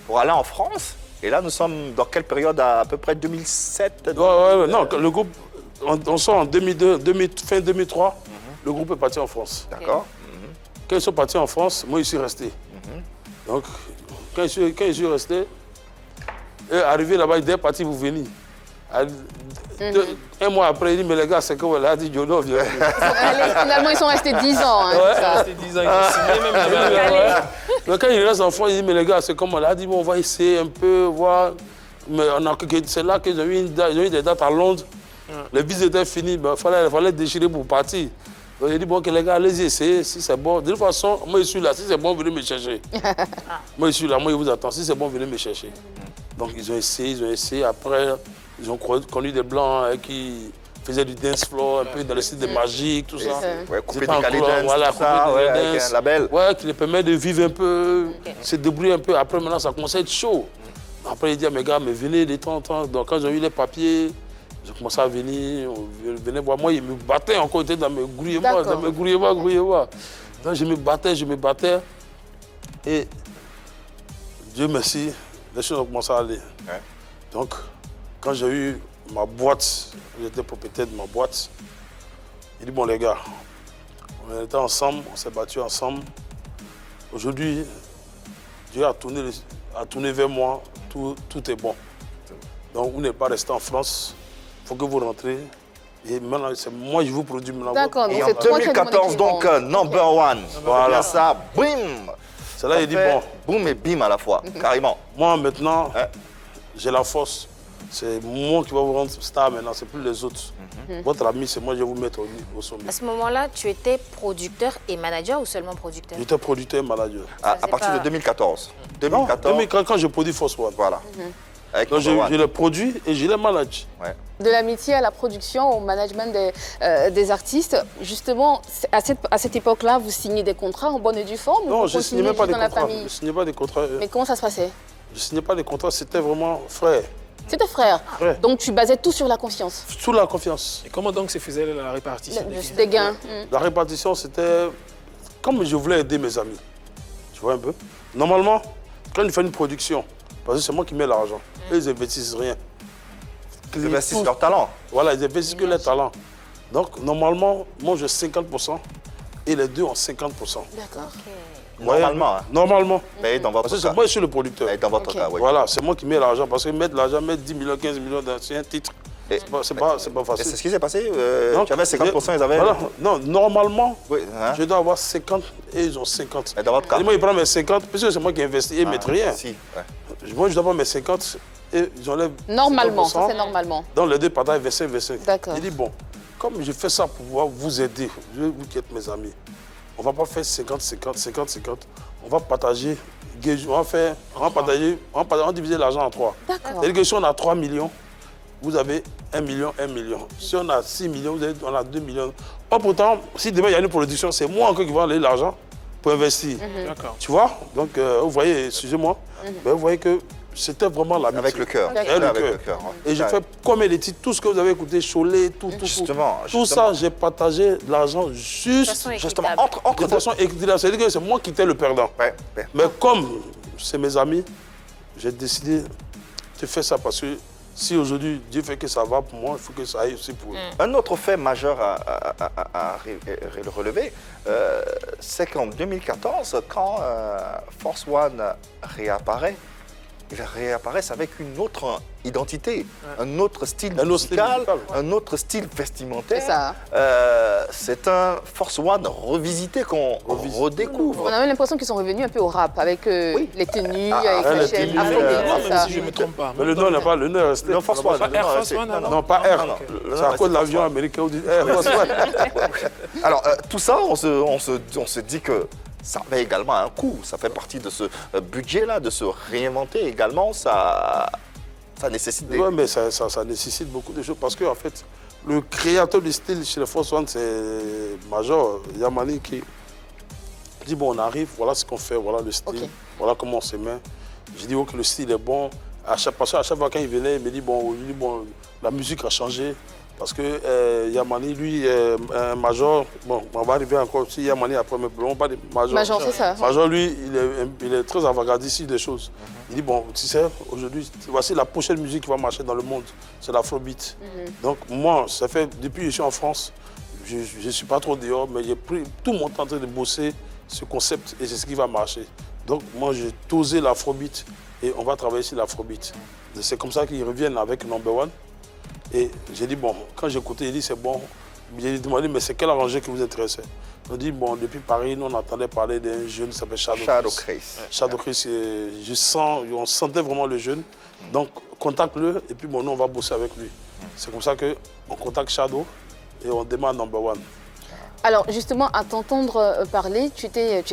pour aller en France. Et là, nous sommes dans quelle période? À peu près 2007 Non, le groupe, on sort en 2002, fin 2003, le groupe est parti en France. D'accord. Quand ils sont partis en France, moi, je suis resté. Donc, quand je suis resté, arrivé là-bas, il est parti vous venir. Un mois après, il dit, mais les gars, c'est que voilà, dit Jono, viens. Finalement, ils sont restés 10 ans. Ils sont restés 10 ans, ils ont signé même. Mais quand il reste en France, il dit, mais les gars, c'est comme on l'a dit, bon, on va essayer un peu, voir. Mais c'est là qu'ils ont eu des dates à Londres. Les bises étaient finies, il fallait déchirer pour partir. Donc il dit, bon, que les gars, allez-y, essayez, si c'est bon. De toute façon, moi, je suis là, si c'est bon, venez me chercher. Moi, je suis là, moi, je vous attends, si c'est bon, venez me chercher. Donc ils ont essayé, après. Ils ont connu des blancs qui faisaient du dance floor, un peu dans le style de Magic, tout ça. Coupé décalé dance, tout ça, avec un label. Ouais, qui les permet de vivre un peu, se débrouiller un peu. Après, maintenant, ça commence à être chaud. Après, il dit à mes gars, mais venez de temps en temps. Donc, quand j'ai eu les papiers, j'ai commencé à venir, venez voir. Moi, ils me battaient encore, ils étaient dans mes grouillements, Donc, je me battais. Et Dieu merci, les choses ont commencé à aller. Donc, quand j'ai eu ma boîte, j'étais propriétaire de ma boîte, il dit, bon les gars, on était ensemble, on s'est battus ensemble. Aujourd'hui, Dieu a tourné vers moi, tout est bon. Donc vous n'êtes pas resté en France, il faut que vous rentrez Et maintenant, c'est moi, je vous produis maintenant. D'accord. Et en 2014, donc, number one. Voilà ça, bim. C'est là, il dit bon. Boum et bim à la fois, carrément. Moi, maintenant, j'ai la force. C'est moi qui va vous rendre star maintenant, c'est plus les autres. Votre ami, c'est moi, je vais vous mettre au sommet. À ce moment-là, tu étais producteur et manager ou seulement producteur? J'étais producteur et manager. À partir de 2014. Non, quand je produis Force One. Voilà. Donc je le produis et je le manage. Ouais. De l'amitié à la production, au management des artistes, justement, à cette époque-là, vous signez des contrats en bonne et due forme? Non, je ne signais même pas des dans la contrats. famille? Je ne signais pas des contrats. Mais comment ça se passait? Je ne signais pas des contrats, c'était vraiment frère. C'était frère. Ouais. Donc tu basais tout sur la confiance. Sous la confiance. Et comment donc se faisait la répartition des gains? La répartition, c'était comme je voulais aider mes amis. Tu vois un peu? Normalement, quand ils font une production, parce que c'est moi qui mets l'argent, ils investissent rien. Ils investissent leur talent. Voilà, ils investissent que leur talent. Donc normalement, moi j'ai 50% et les deux ont 50%. D'accord. Normalement. Normalement. Mais dans votre parce que cas. moi, je suis le producteur. Mais dans votre cas, oui. Voilà, c'est moi qui mets l'argent. Parce que mettre l'argent, mettre 10 millions, 15 millions dans un titre, c'est pas facile. C'est ce qui s'est passé. Donc, tu avais 50%, ils avaient. Voilà. Non, normalement, oui, hein? je dois avoir 50 et ils ont 50. Et dans votre cas. Et moi, ils prennent mes 50, puisque c'est moi qui investis et ils ne mettent rien. Si, ouais. Moi, je dois avoir mes 50 et j'enlève. Normalement, ça c'est normalement. Dans les deux partagent 25. D'accord. Je dis, bon, comme je fais ça pour pouvoir vous aider, vous qui êtes mes amis, on ne va pas faire 50-50. On va partager, on va diviser l'argent en 3. D'accord. C'est-à-dire que si on a 3 millions, vous avez 1 million, 1 million. Si on a 6 millions, on a 2 millions. Or, pourtant, si demain il y a une production, c'est moi encore qui vais aller l'argent pour investir. D'accord. Tu vois? Donc, vous voyez, excusez-moi, vous voyez que c'était vraiment l'amitié. Avec le cœur. Avec le cœur. Et je fais combien de titres, tout ce que vous avez écouté, Cholet, tout. Tout ça, j'ai partagé l'argent justement de façon équitable. C'est-à-dire que c'est moi qui étais le perdant. Ouais. Mais comme c'est mes amis, j'ai décidé de faire ça parce que si aujourd'hui Dieu fait que ça va pour moi, il faut que ça aille aussi pour eux. Un autre fait majeur à relever, c'est qu'en 2014, quand Force One réapparaît, ils réapparaissent avec une autre identité, un autre style musical, un autre style vestimentaire. C'est ça. C'est un Force One revisité qu'on redécouvre. On a même l'impression qu'ils sont revenus un peu au rap, avec les tenues, avec les chaînes. Même si je ne me trompe pas. Mais le nom n'est pas, le nom est resté. Non, Force One. Non, pas R. C'est à cause de l'avion américain, on dit R, Force One. Alors, tout ça, on se dit que ça avait également un coût. Ça fait partie de ce budget-là, de se réinventer également. Ça nécessite des... Oui, mais ça nécessite beaucoup de choses parce qu'en fait, le créateur du style chez les Force One, c'est Major Yamani qui dit bon, on arrive, voilà ce qu'on fait, voilà le style, voilà comment on se met. J'ai dit ok, le style est bon. Parce qu'à chaque fois quand il venait, il me dit bon, la musique a changé. Parce que Yamani, lui, Major, bon, on va arriver encore aussi, Yamani après, mais on pas de Major. Major, c'est ça. Major, lui, il est très avant-gardiste ici des choses. Il dit, bon, tu sais, aujourd'hui, voici la prochaine musique qui va marcher dans le monde, c'est l'afrobeat. Donc moi, ça fait, depuis que je suis en France, je ne suis pas trop dehors, mais j'ai pris tout mon temps en train de bosser ce concept et c'est ce qui va marcher. Donc moi, j'ai tosé l'afrobeat et on va travailler sur l'afrobeat. C'est comme ça qu'ils reviennent avec Number One. Et j'ai dit, bon, quand j'ai écouté, il dit, c'est bon. J'ai demandé, mais c'est quel arrangeur qui vous intéressait? On dit, bon, depuis Paris, nous, on entendait parler d'un jeune qui s'appelle Shadow Chris. Shadow Chris, on sentait vraiment le jeune. Donc, contacte-le, et puis, bon, nous, on va bosser avec lui. C'est comme ça qu'on contacte Shadow et on démarre Number One. Alors, justement, à t'entendre parler, tu es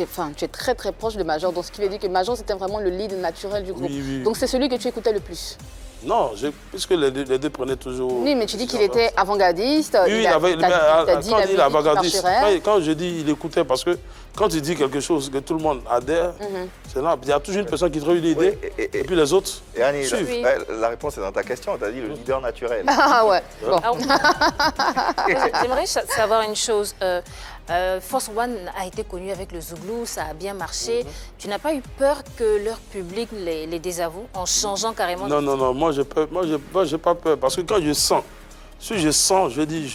très, très proche de Major. Donc, ce qui veut dire que Major, c'était vraiment le lead naturel du groupe. Oui. Donc, c'est celui que tu écoutais le plus. Non, puisque les deux prenaient toujours... Oui, mais tu dis qu'il était avant-gardiste. Oui, quand je dis il écoutait, parce que quand tu dis quelque chose que tout le monde adhère, c'est là, il y a toujours une personne qui trouve une idée, et puis les autres suivent. La réponse est dans ta question, tu as dit le leader naturel. Ah ouais, bon. J'aimerais savoir une chose. Force One a été connu avec le Zouglou, ça a bien marché. Tu n'as pas eu peur que leur public les désavoue en changeant carrément? Non, moi j'ai pas peur parce que quand je sens, si je sens, je dis,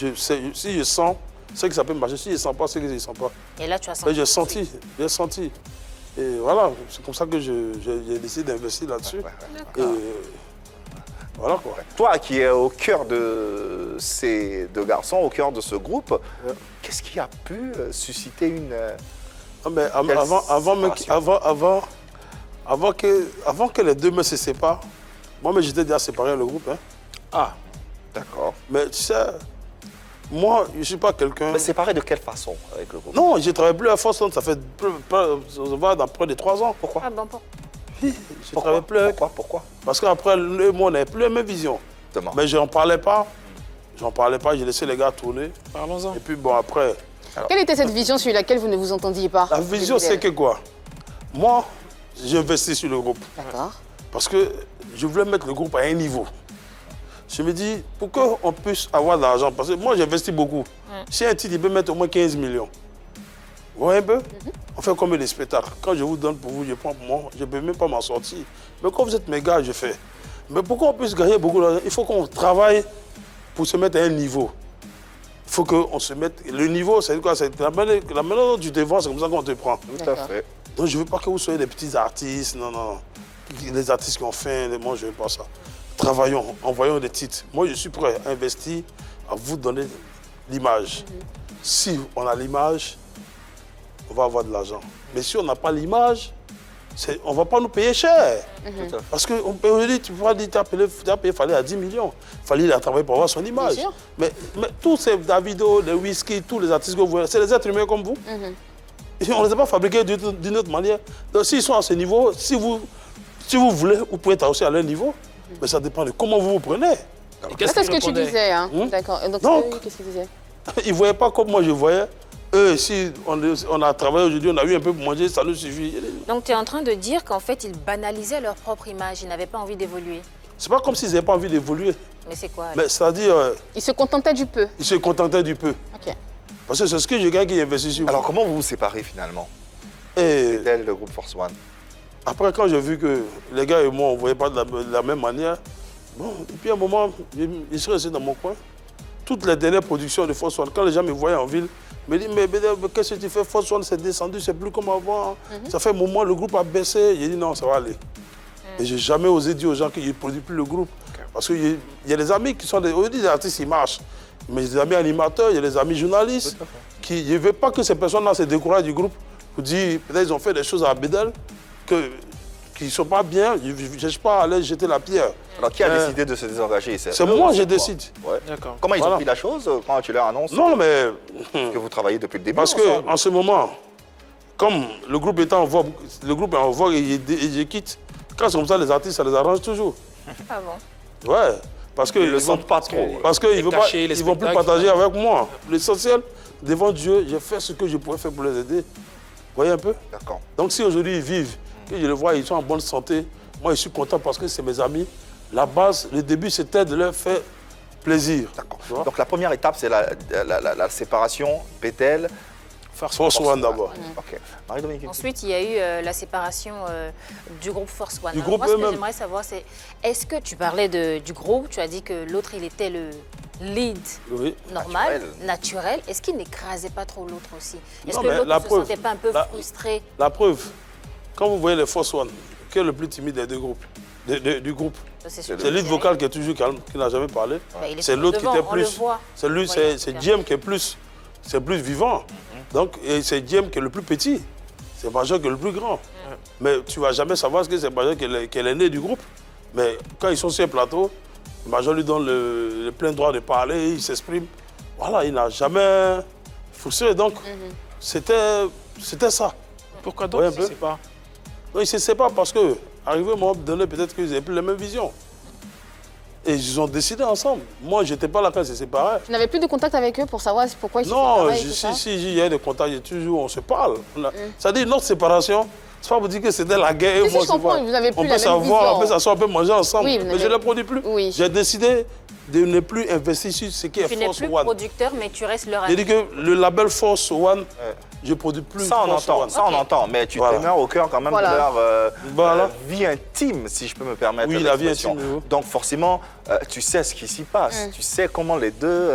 si je sens, c'est que ça peut marcher. Si je ne sens pas, c'est que je ne sens pas. Et là, tu as senti? J'ai senti. Et voilà, c'est comme ça que j'ai décidé d'investir là-dessus. Voilà quoi. Toi qui es au cœur de ces deux garçons, au cœur de ce groupe, qu'est-ce qui a pu susciter une... Avant que les deux me se séparent, moi j'étais déjà séparé le groupe. Hein. Ah, d'accord. Mais tu sais, moi je ne suis pas quelqu'un... Mais séparé de quelle façon avec le groupe? Non, je ne travaille plus à Force One, ça va dans près de 3 ans. Pourquoi? Ah bon, Oui, je ne travaille plus avec. Pourquoi? Parce qu'après, moi on n'avait plus la même vision. Demain. Mais je n'en parlais pas. J'ai laissé les gars tourner. Parlons-en. Et puis bon, après... Alors, quelle était cette vision sur laquelle vous ne vous entendiez pas? La vision, c'est que quoi? Moi, j'investis sur le groupe. D'accord. Parce que je voulais mettre le groupe à un niveau. Je me dis, pour qu'on puisse avoir de l'argent, parce que moi, j'investis beaucoup. Si un titre, il peut mettre au moins 15 millions. Vous voyez un peu? On fait combien de spectacles? Quand je vous donne pour vous, je prends pour moi, je ne peux même pas m'en sortir. Mais quand vous êtes mes gars, je fais. Mais pour qu'on puisse gagner beaucoup d'argent, il faut qu'on travaille pour se mettre à un niveau. Il faut qu'on se mette... Le niveau, c'est quoi? C'est la manière dont tu te vends, c'est comme ça qu'on te prend. Tout à fait. Donc je ne veux pas que vous soyez des petits artistes, non. Les artistes qui ont faim, moi je ne veux pas ça. Travaillons, envoyons des titres. Moi je suis prêt à investir, à vous donner l'image. Si on a l'image, on va avoir de l'argent. Mais si on n'a pas l'image, on ne va pas nous payer cher. Parce qu'aujourd'hui, tu pourras dire, tu as payé, il fallait à 10 millions. Il fallait travailler pour avoir son image. Mais tous ces Davido, les Whisky, tous les artistes que vous voyez, c'est des êtres humains comme vous. On ne les a pas fabriqués d'une autre manière. Donc s'ils sont à ce niveau, si vous voulez, vous pouvez être aussi à leur niveau. Mais ça dépend de comment vous vous prenez. C'est ce que tu disais. Hein? D'accord. Donc, qu'est-ce qu'il disait? Ils ne voyaient pas comme moi je voyais. Eux, si on a travaillé aujourd'hui, on a eu un peu pour manger, ça nous suffit. Donc tu es en train de dire qu'en fait, ils banalisaient leur propre image, ils n'avaient pas envie d'évoluer. C'est pas comme s'ils n'avaient pas envie d'évoluer. Mais c'est quoi? Mais c'est-à-dire... ils se contentaient du peu. Ils se contentaient du peu. Ok. Parce que c'est ce que je gagne qui investit sur vous. Alors comment vous vous séparez finalement? Et tel le groupe Force One. Après, quand j'ai vu que les gars et moi, on ne voyait pas de la même manière, bon, et puis à un moment, je suis resté dans mon coin. Toutes les dernières productions de Force One, quand les gens me voyaient en ville, ils me disent, mais qu'est-ce que tu fais? Force One, c'est descendu, c'est plus comme avant. Ça fait un moment, le groupe a baissé. J'ai dit non, ça va aller. Et je n'ai jamais osé dire aux gens qu'ils ne produisent plus le groupe. Parce qu'il y a des amis qui sont des artistes, ils marchent. Mais il y a des amis animateurs, il y a des amis journalistes qui ne veulent pas que ces personnes-là se découragent du groupe. Pour dire, peut-être ils ont fait des choses à Bédel qui ne sont pas bien, je ne cherche pas à aller jeter la pierre. Alors qui a décidé de se désengager? C'est moi, je décide. Ouais. Comment ils ont pris la chose quand tu leur annonces que vous travaillez depuis le début? Parce qu'en ce moment, comme le groupe est en vogue, et je quitte, quand c'est comme ça, les artistes, ça les arrange toujours. Ah bon? Ouais. Parce qu'ils ne sentent pas trop. Parce qu'ils ne vont plus partager avec moi. L'essentiel, devant Dieu, j'ai fait ce que je pouvais faire pour les aider. Vous voyez un peu? D'accord. Donc si aujourd'hui ils vivent, que je les vois, ils sont en bonne santé, moi je suis content parce que c'est mes amis. La base, le début, c'était de leur faire plaisir. D'accord. Donc la première étape, c'est la séparation, Bétel. Force One d'abord. Ok. Marie-Dominique. Ensuite, il y a eu la séparation du groupe Force One. Du groupe moi, ce que j'aimerais savoir, c'est, est-ce que tu parlais du groupe, tu as dit que l'autre, il était le lead normal, naturel. Est-ce qu'il n'écrasait pas trop l'autre aussi? Est-ce que l'autre ne se sentait pas un peu frustré? La preuve, quand vous voyez les Force One, qui est le plus timide des deux groupes, du groupe, c'est le lead vocal qui est toujours calme, qui n'a jamais parlé. C'est l'autre qui était plus... C'est lui, c'est Diem qui est plus... C'est plus vivant. Donc, c'est Diem qui est le plus petit. C'est Major qui est le plus grand. Mais tu ne vas jamais savoir ce que c'est Major qui est l'aîné du groupe. Mais quand ils sont sur un plateau, Major lui donne le plein droit de parler, il s'exprime. Voilà, il n'a jamais frustré. Donc, c'était ça. Pourquoi donc ils ne se séparent? Non, ils ne se séparent parce que, arrivé à un moment donné, peut-être qu'ils n'avaient plus la même vision. Et ils ont décidé ensemble. Moi, je n'étais pas là quand ils se séparaient. Tu n'avais plus de contact avec eux pour savoir pourquoi ils se séparaient? Non, si, il y a des contacts, toujours, on se parle. Ça dit notre séparation, c'est pas pour dire que c'était la guerre. Si, je comprends, vous n'avez plus la même vision. On peut s'asseoir, on peut manger ensemble. Oui, mais je ne les produis plus. Oui. J'ai décidé de ne plus investir sur ce qui est Force One. Tu n'es plus producteur, mais tu restes leur ami. J'ai dit que le label Force One, je ne produis plus Force One. Ça, on entend, mais tu demeures au cœur quand même de leur vie intime, si je peux me permettre. Oui, la vie intime. Donc forcément, tu sais ce qui s'y passe. Tu sais comment les deux,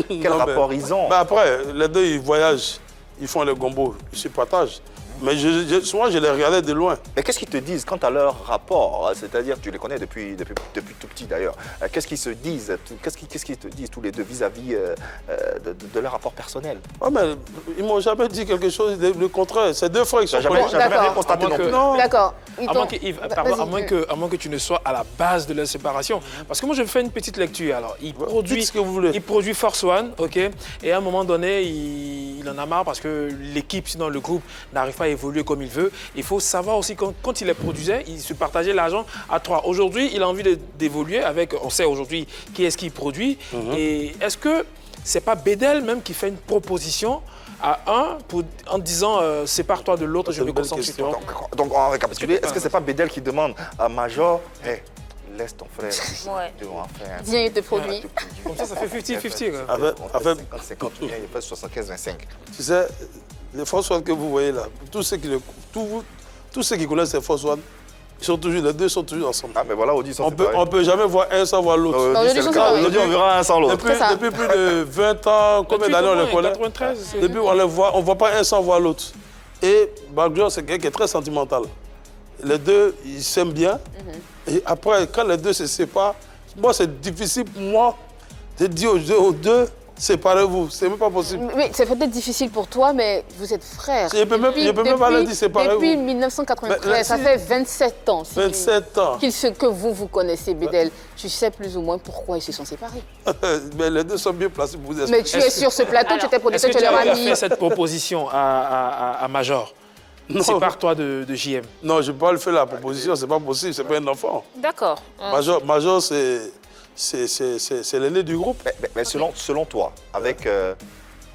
quel rapport ils ont. Après, les deux, ils voyagent, ils font le gombo, ils se partagent. Mais souvent, je les regardais de loin. Mais qu'est-ce qu'ils te disent quant à leur rapport? C'est-à-dire, tu les connais depuis tout petit d'ailleurs. Qu'est-ce qu'ils se disent? Qu'est-ce qu'ils te disent tous les deux vis-à-vis de leur rapport personnel? Oh, mais ils ne m'ont jamais dit quelque chose de contraire. C'est 2 fois qu'ils sont jamais rien constaté non plus. D'accord. À moins que tu ne sois à la base de la séparation. Parce que moi, je fais une petite lecture. Alors, il produit Force One, ok, et à un moment donné, il en a marre parce que l'équipe, sinon le groupe, n'arrive pas à évoluer comme il veut. Il faut savoir aussi quand il les produisait, il se partageait l'argent à 3. Aujourd'hui, il a envie d'évoluer avec, on sait aujourd'hui qui est-ce qu'il produit. Et est-ce que c'est pas Bédel même qui fait une proposition à un en disant sépare-toi de l'autre, je me concentre sur toi? Donc, on va récapituler. Est-ce que c'est pas Bédel qui demande à Major, hey, laisse ton frère, viens, il te produit. Comme ça fait 50-50. On fait 50, il fait 75-25. Tu sais, les Force One que vous voyez là, tous ceux qui connaissent les Force One, les deux sont toujours ensemble. Ah, mais voilà, Audi sont séparés. On ne peut jamais voir un sans voir l'autre. Audi, on verra un sans l'autre. Depuis plus de 20 ans, combien d'années on les connaît? 93. Depuis, on ne voit pas un sans voir l'autre. Et Bagdjo, c'est quelqu'un qui est très sentimental. Les deux, ils s'aiment bien. Et après, quand les deux se séparent, moi, c'est difficile pour moi de dire aux deux, séparez-vous. C'est même pas possible. Oui, c'est peut-être difficile pour toi, mais vous êtes frères. Je peux même pas leur dire séparez-vous. Depuis 1993, ça fait 27 ans. 27 ans. Que vous connaissez, Bédel. Tu sais plus ou moins pourquoi ils se sont séparés. Mais les deux sont bien placés pour vous expliquer. Mais tu es sur ce plateau, tu étais producteur, tu leur as dit. fait cette proposition à Major? Sépare-toi de JM. Non, je ne peux pas le faire la proposition, c'est pas possible, c'est pas un enfant. D'accord. Major, c'est l'aîné du groupe. Mais selon toi, avec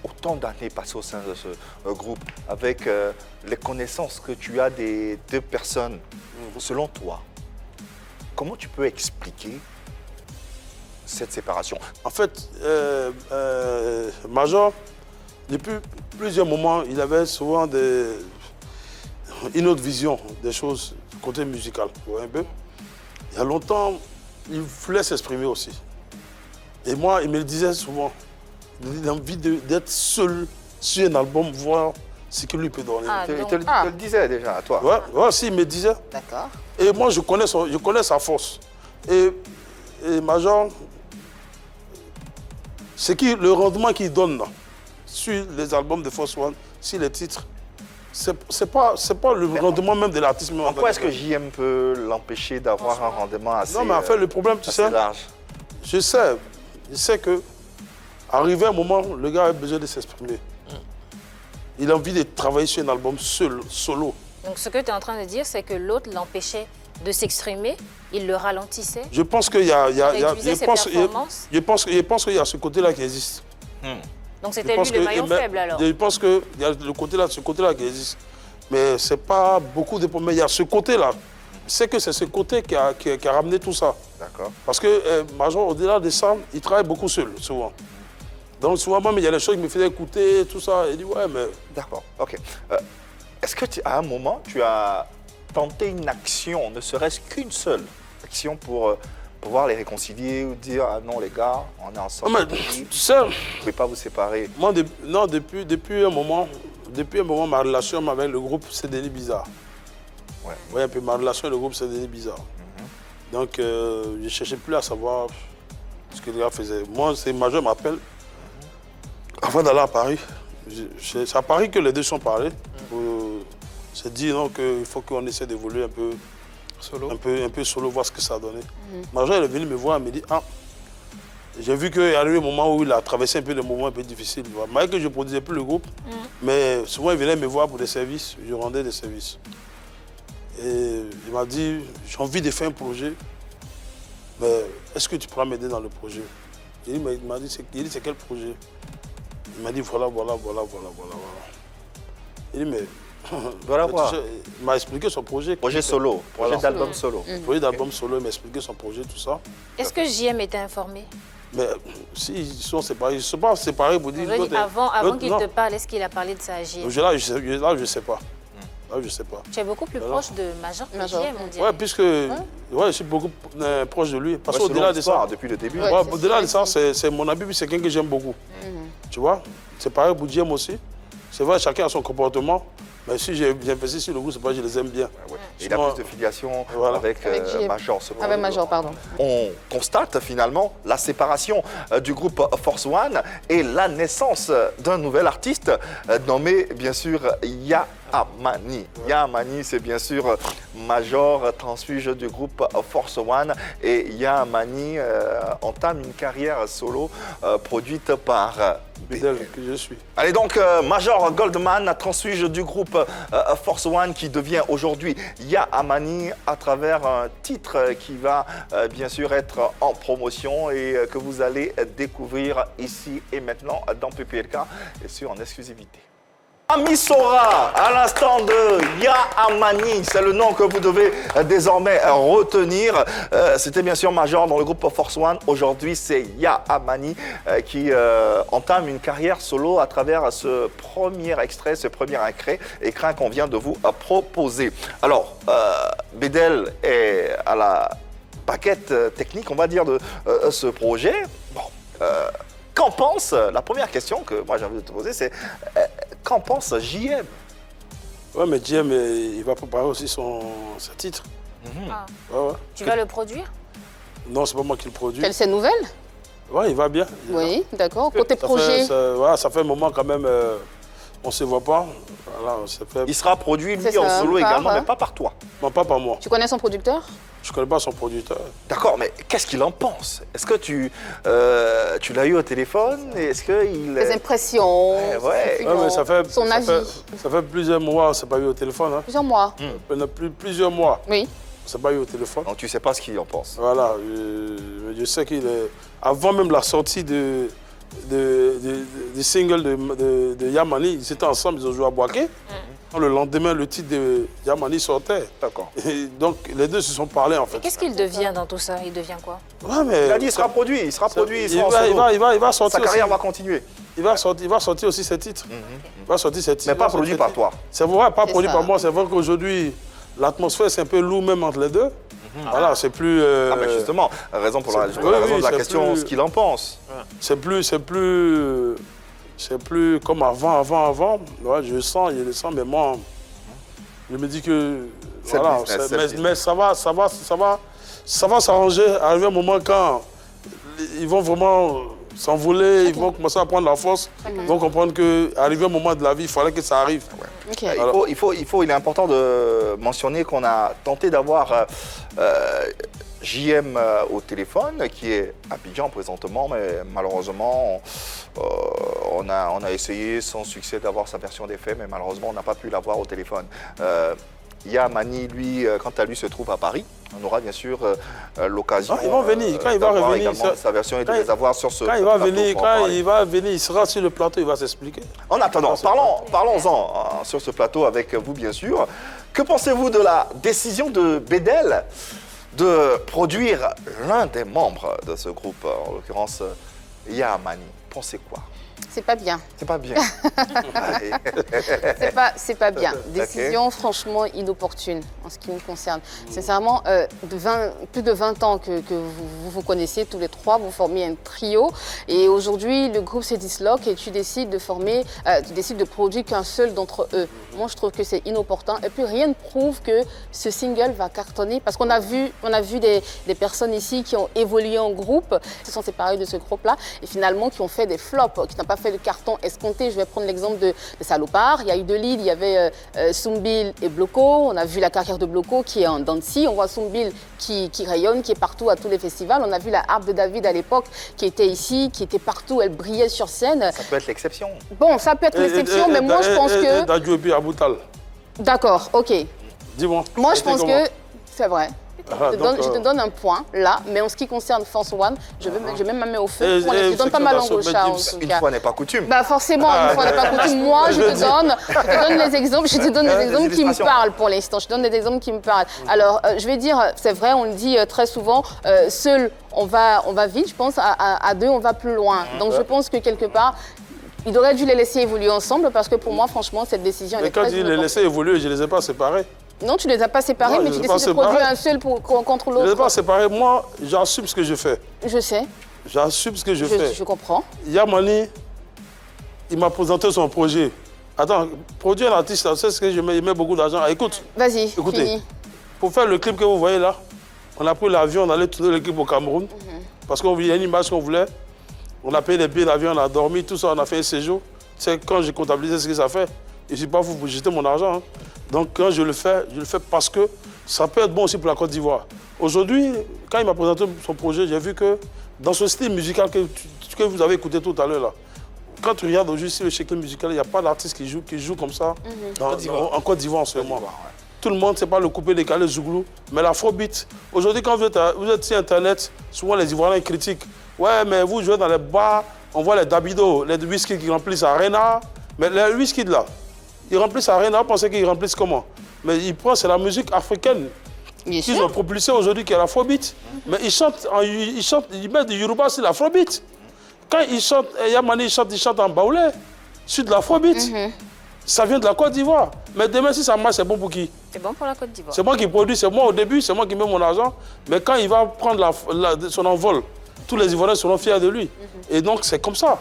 autant d'années passées au sein de ce groupe, avec les connaissances que tu as des deux personnes, selon toi, comment tu peux expliquer cette séparation? En fait, Major, depuis plusieurs moments, il avait souvent une autre vision des choses côté musical. Vous voyez un peu? Il y a longtemps, il voulait s'exprimer aussi. Et moi, il me le disait souvent. Il a envie d'être seul sur un album, voir ce que lui peut donner. Il te le disait déjà à toi? Ouais, si, il me disait. D'accord. Et moi, je connais sa force. Et Major, le rendement qu'il donne là, sur les albums de Force One, sur les titres, c'est pas le rendement même de l'artiste. En quoi est-ce que JM peut l'empêcher d'avoir un rendement assez large? Non, mais en fait, le problème, tu sais, je sais que arrivé un moment, le gars a besoin de s'exprimer. Il a envie de travailler sur un album solo. Donc ce que tu es en train de dire, c'est que l'autre l'empêchait de s'exprimer, il le ralentissait. Je pense qu'il y a, je pense qu'il y a ce côté-là qui existe. Donc c'était lui le maillon faible alors? Je pense qu'il y a ce côté-là qui existe. Mais ce n'est pas beaucoup de problèmes. Il y a ce côté-là. C'est que c'est ce côté qui a ramené tout ça. D'accord. Parce que Major, au-delà de ça, il travaille beaucoup seul, souvent. Donc souvent, même, il y a des choses qui me faisaient écouter, tout ça. Il dit, ouais, mais... D'accord, ok. Est-ce que à un moment, tu as tenté une action, ne serait-ce qu'une seule action pour pouvoir les réconcilier ou dire, ah non, les gars, on est ensemble. Mais, tu sais, vous ne pouvez pas vous séparer. Moi, depuis un moment, ma relation avec le groupe, c'est devenu bizarre. Ouais. Ouais, puis ma relation avec le groupe, c'est devenu bizarre. Donc, je ne cherchais plus à savoir ce que les gars faisaient. Moi, c'est Major m'appelle. Avant d'aller à Paris, c'est à Paris que les deux sont parlés. C'est dit qu'il faut qu'on essaie d'évoluer un peu solo. Un peu solo, voir ce que ça a donné. Major est venu me voir et me dit, ah, j'ai vu qu'il y a eu un moment où il a traversé un peu des moments un peu difficiles. Malgré que je ne produisais plus le groupe, mais souvent il venait me voir pour des services, je rendais des services. Et il m'a dit, j'ai envie de faire un projet, mais est-ce que tu pourras m'aider dans le projet? Il m'a dit, c'est quel projet? Il m'a dit, voilà. Il dit, mais... Voilà quoi. Il m'a expliqué son projet. Projet solo, projet d'album solo. Projet d'album solo, il m'a expliqué son projet, tout ça. Est-ce que JM était informé? Mais s'ils sont séparés, ils ne sont pas séparés pour dire... Avant qu'il te parle, est-ce qu'il a parlé de ça à JM? Là, je ne sais pas. Là, je ne sais pas. Tu es beaucoup plus proche de Major que JM, on dirait. Oui, puisque je suis beaucoup proche de lui. Parce qu'au-delà de ça, depuis le début. Au-delà de ça, c'est mon ami, c'est quelqu'un que j'aime beaucoup. Tu vois? C'est pareil pour JM aussi. C'est vrai, chacun a son comportement. Mais si j'ai investi sur le groupe, c'est parce que je les aime bien. Ouais. Il a plus de filiation avec Major. Avec Major, pardon. On constate finalement la séparation du groupe Force One et la naissance d'un nouvel artiste nommé bien sûr Ya Amani. Ya Amani, c'est bien sûr Major, transfuge du groupe Force One. Et Ya Amani entame une carrière solo produite par Bédel, que je suis. Allez donc, Major Goldman, transfuge du groupe Force One qui devient aujourd'hui Ya Amani à travers un titre qui va bien sûr être en promotion et que vous allez découvrir ici et maintenant dans PPLK et sûr en exclusivité. Amisora, à l'instant de Ya Amani, c'est le nom que vous devez désormais retenir. C'était bien sûr Major dans le groupe Force One. Aujourd'hui, c'est Ya Amani qui entame une carrière solo à travers ce premier extrait, ce premier écrin qu'on vient de vous proposer. Alors, Bédel est à la baguette technique, on va dire, de ce projet. Bon, qu'en pense, la première question que moi j'ai envie de te poser, c'est qu'en pense JM? Ouais, mais JM, il va préparer aussi son titre. Ah. Ouais. Tu vas le produire? Non, c'est pas moi qui le produis. C'est nouvelle? Ouais, il va bien. Oui, d'accord. Côté projet? Ça fait un moment quand même, on ne se voit pas. Voilà, il sera produit, lui, en solo également, mais pas par toi. Non, pas par moi. Tu connais son producteur? Je ne connais pas son producteur. D'accord, mais qu'est-ce qu'il en pense? Est-ce que tu l'as eu au téléphone? Est-ce qu'il... Les impressions, mais son avis. Ça fait plusieurs mois, on ne s'est pas eu au téléphone. Hein. Plusieurs mois? Plusieurs mois. Oui. On ne s'est pas eu au téléphone. Donc tu ne sais pas ce qu'il en pense? Voilà, je sais qu'il est... Avant même la sortie du single de Ya Amani, ils étaient ensemble, ils ont joué à Boaké. Le lendemain, le titre de Ya Amani sortait. D'accord. Donc, les deux se sont parlé, en fait. Qu'est-ce qu'il devient dans tout ça? Il devient quoi? Ouais, mais... Il a dit qu'il sera produit, il sera produit. Il va sortir. Sa carrière va continuer. Il va sortir aussi ses titres. Il va sortir ses titres. Mais pas produit par toi. C'est vrai, pas produit par moi. C'est vrai qu'aujourd'hui, l'atmosphère, c'est un peu lourd même entre les deux. Voilà, c'est plus... Ah, mais justement, raison pour la question, ce qu'il en pense. C'est plus comme avant. Ouais, je le sens, mais moi, je me dis que... Voilà, mais ça va s'arranger. Arriver un moment quand ils vont vraiment s'envoler, ils vont commencer à prendre la force. Ils vont comprendre qu'arriver un moment de la vie, il fallait que ça arrive. Okay. Il est important de mentionner qu'on a tenté d'avoir JM au téléphone, qui est à Abidjan présentement, mais malheureusement, on a essayé sans succès d'avoir sa version des faits, mais malheureusement, on n'a pas pu l'avoir au téléphone. Ya Amani, lui, quant à lui, se trouve à Paris. On aura bien sûr l'occasion. Ils vont venir. Quand il va revenir, sa version et de les avoir sur ce plateau. Quand il va venir, il sera sur le plateau, il va s'expliquer. En attendant, parlons-en sur ce plateau avec vous, bien sûr. Que pensez-vous de la décision de Bédel de produire l'un des membres de ce groupe, en l'occurrence Ya Amani? Pensez quoi? C'est pas bien. C'est pas bien. c'est pas bien. Décision franchement inopportune en ce qui me concerne. Sincèrement, plus de 20 ans que vous connaissez tous les trois, vous formez un trio et aujourd'hui le groupe se disloque et tu décides de produire qu'un seul d'entre eux. Moi je trouve que c'est inopportun et puis rien ne prouve que ce single va cartonner parce qu'on a vu des personnes ici qui ont évolué en groupe, se sont séparés de ce groupe-là et finalement qui ont fait des flops, qui n'ont pas fait le carton escompté. Je vais prendre l'exemple de Salopard. Il y a eu deux leads, il y avait Soumbil et Bloco. On a vu la carrière de Bloco qui est en Dancy. On voit Soumbil qui rayonne, qui est partout à tous les festivals. On a vu la harpe de David à l'époque qui était ici, qui était partout, elle brillait sur scène. Ça peut être l'exception. Bon, ça peut être l'exception, mais moi je pense que... Dadjoubi Aboutal. D'accord, ok. Dis-moi. Moi je pense que c'est vrai. Je te donne un point là, mais en ce qui concerne Force One, je mets ma main au feu. Je donne pas ma langue au chat. Une fois n'est pas coutume. Bah forcément, une fois n'est pas coutume. Moi, je te donne les exemples. Je te donne des exemples qui me parlent pour l'instant. Je donne des exemples qui me parlent. Alors, je vais dire, c'est vrai, on le dit très souvent, seul on va vite. Je pense à deux, on va plus loin. Donc je pense que quelque part. Il aurait dû les laisser évoluer ensemble parce que pour moi, franchement, cette décision est très importante. Mais quand il les laissait évoluer, je ne les ai pas séparés. Non, tu ne les as pas séparés, mais tu décides de produire un seul contre l'autre. Je ne les ai pas séparés. Moi, j'assume ce que je fais. Je sais. J'assume ce que je fais. Je comprends. Ya Amani, il m'a présenté son projet Attends, produire un artiste, c'est ce que je mets beaucoup d'argent. Écoute. Vas-y, écoutez, fini. Pour faire le clip que vous voyez là, on a pris l'avion, on allait tourner le clip au Cameroun. Parce qu'il y a une image qu'on voulait. On a payé les billets d'avion, on a dormi, tout ça, on a fait un séjour. Tu sais, quand j'ai comptabilisé ce que ça fait, je ne suis pas fou pour jeter mon argent. Hein. Donc quand je le fais parce que ça peut être bon aussi pour la Côte d'Ivoire. Aujourd'hui, quand il m'a présenté son projet, j'ai vu que dans ce style musical que vous avez écouté tout à l'heure, là, quand tu regardes aujourd'hui le style musical, il n'y a pas d'artiste qui joue comme ça en Côte d'Ivoire en ce moment. Tout le monde, c'est pas le coupé décalé, Zouglou, mais l'afrobeat. Aujourd'hui, quand vous êtes sur Internet, souvent les Ivoiriens ils critiquent. Ouais, mais vous jouez dans les bars, on voit les Davido, les whisky qui remplissent Arena. Mais les whisky là, ils remplissent Arena, vous pensez qu'ils remplissent comment? Mais ils prennent, c'est la musique africaine qu'ils ont propulsée aujourd'hui, qui est l'afrobeat. Mais ils chantent, ils mettent du Yoruba sur l'afrobeat. Quand ils chantent, Yamani ils chantent en baoulé, sur de l'afrobeat. Ça vient de la Côte d'Ivoire. Mais demain, si ça marche, c'est bon pour qui? C'est bon pour la Côte d'Ivoire. C'est moi qui produis, c'est moi au début, c'est moi qui mets mon argent. Mais quand il va prendre son envol, tous les Ivoiriens seront fiers de lui. Et donc, c'est comme ça.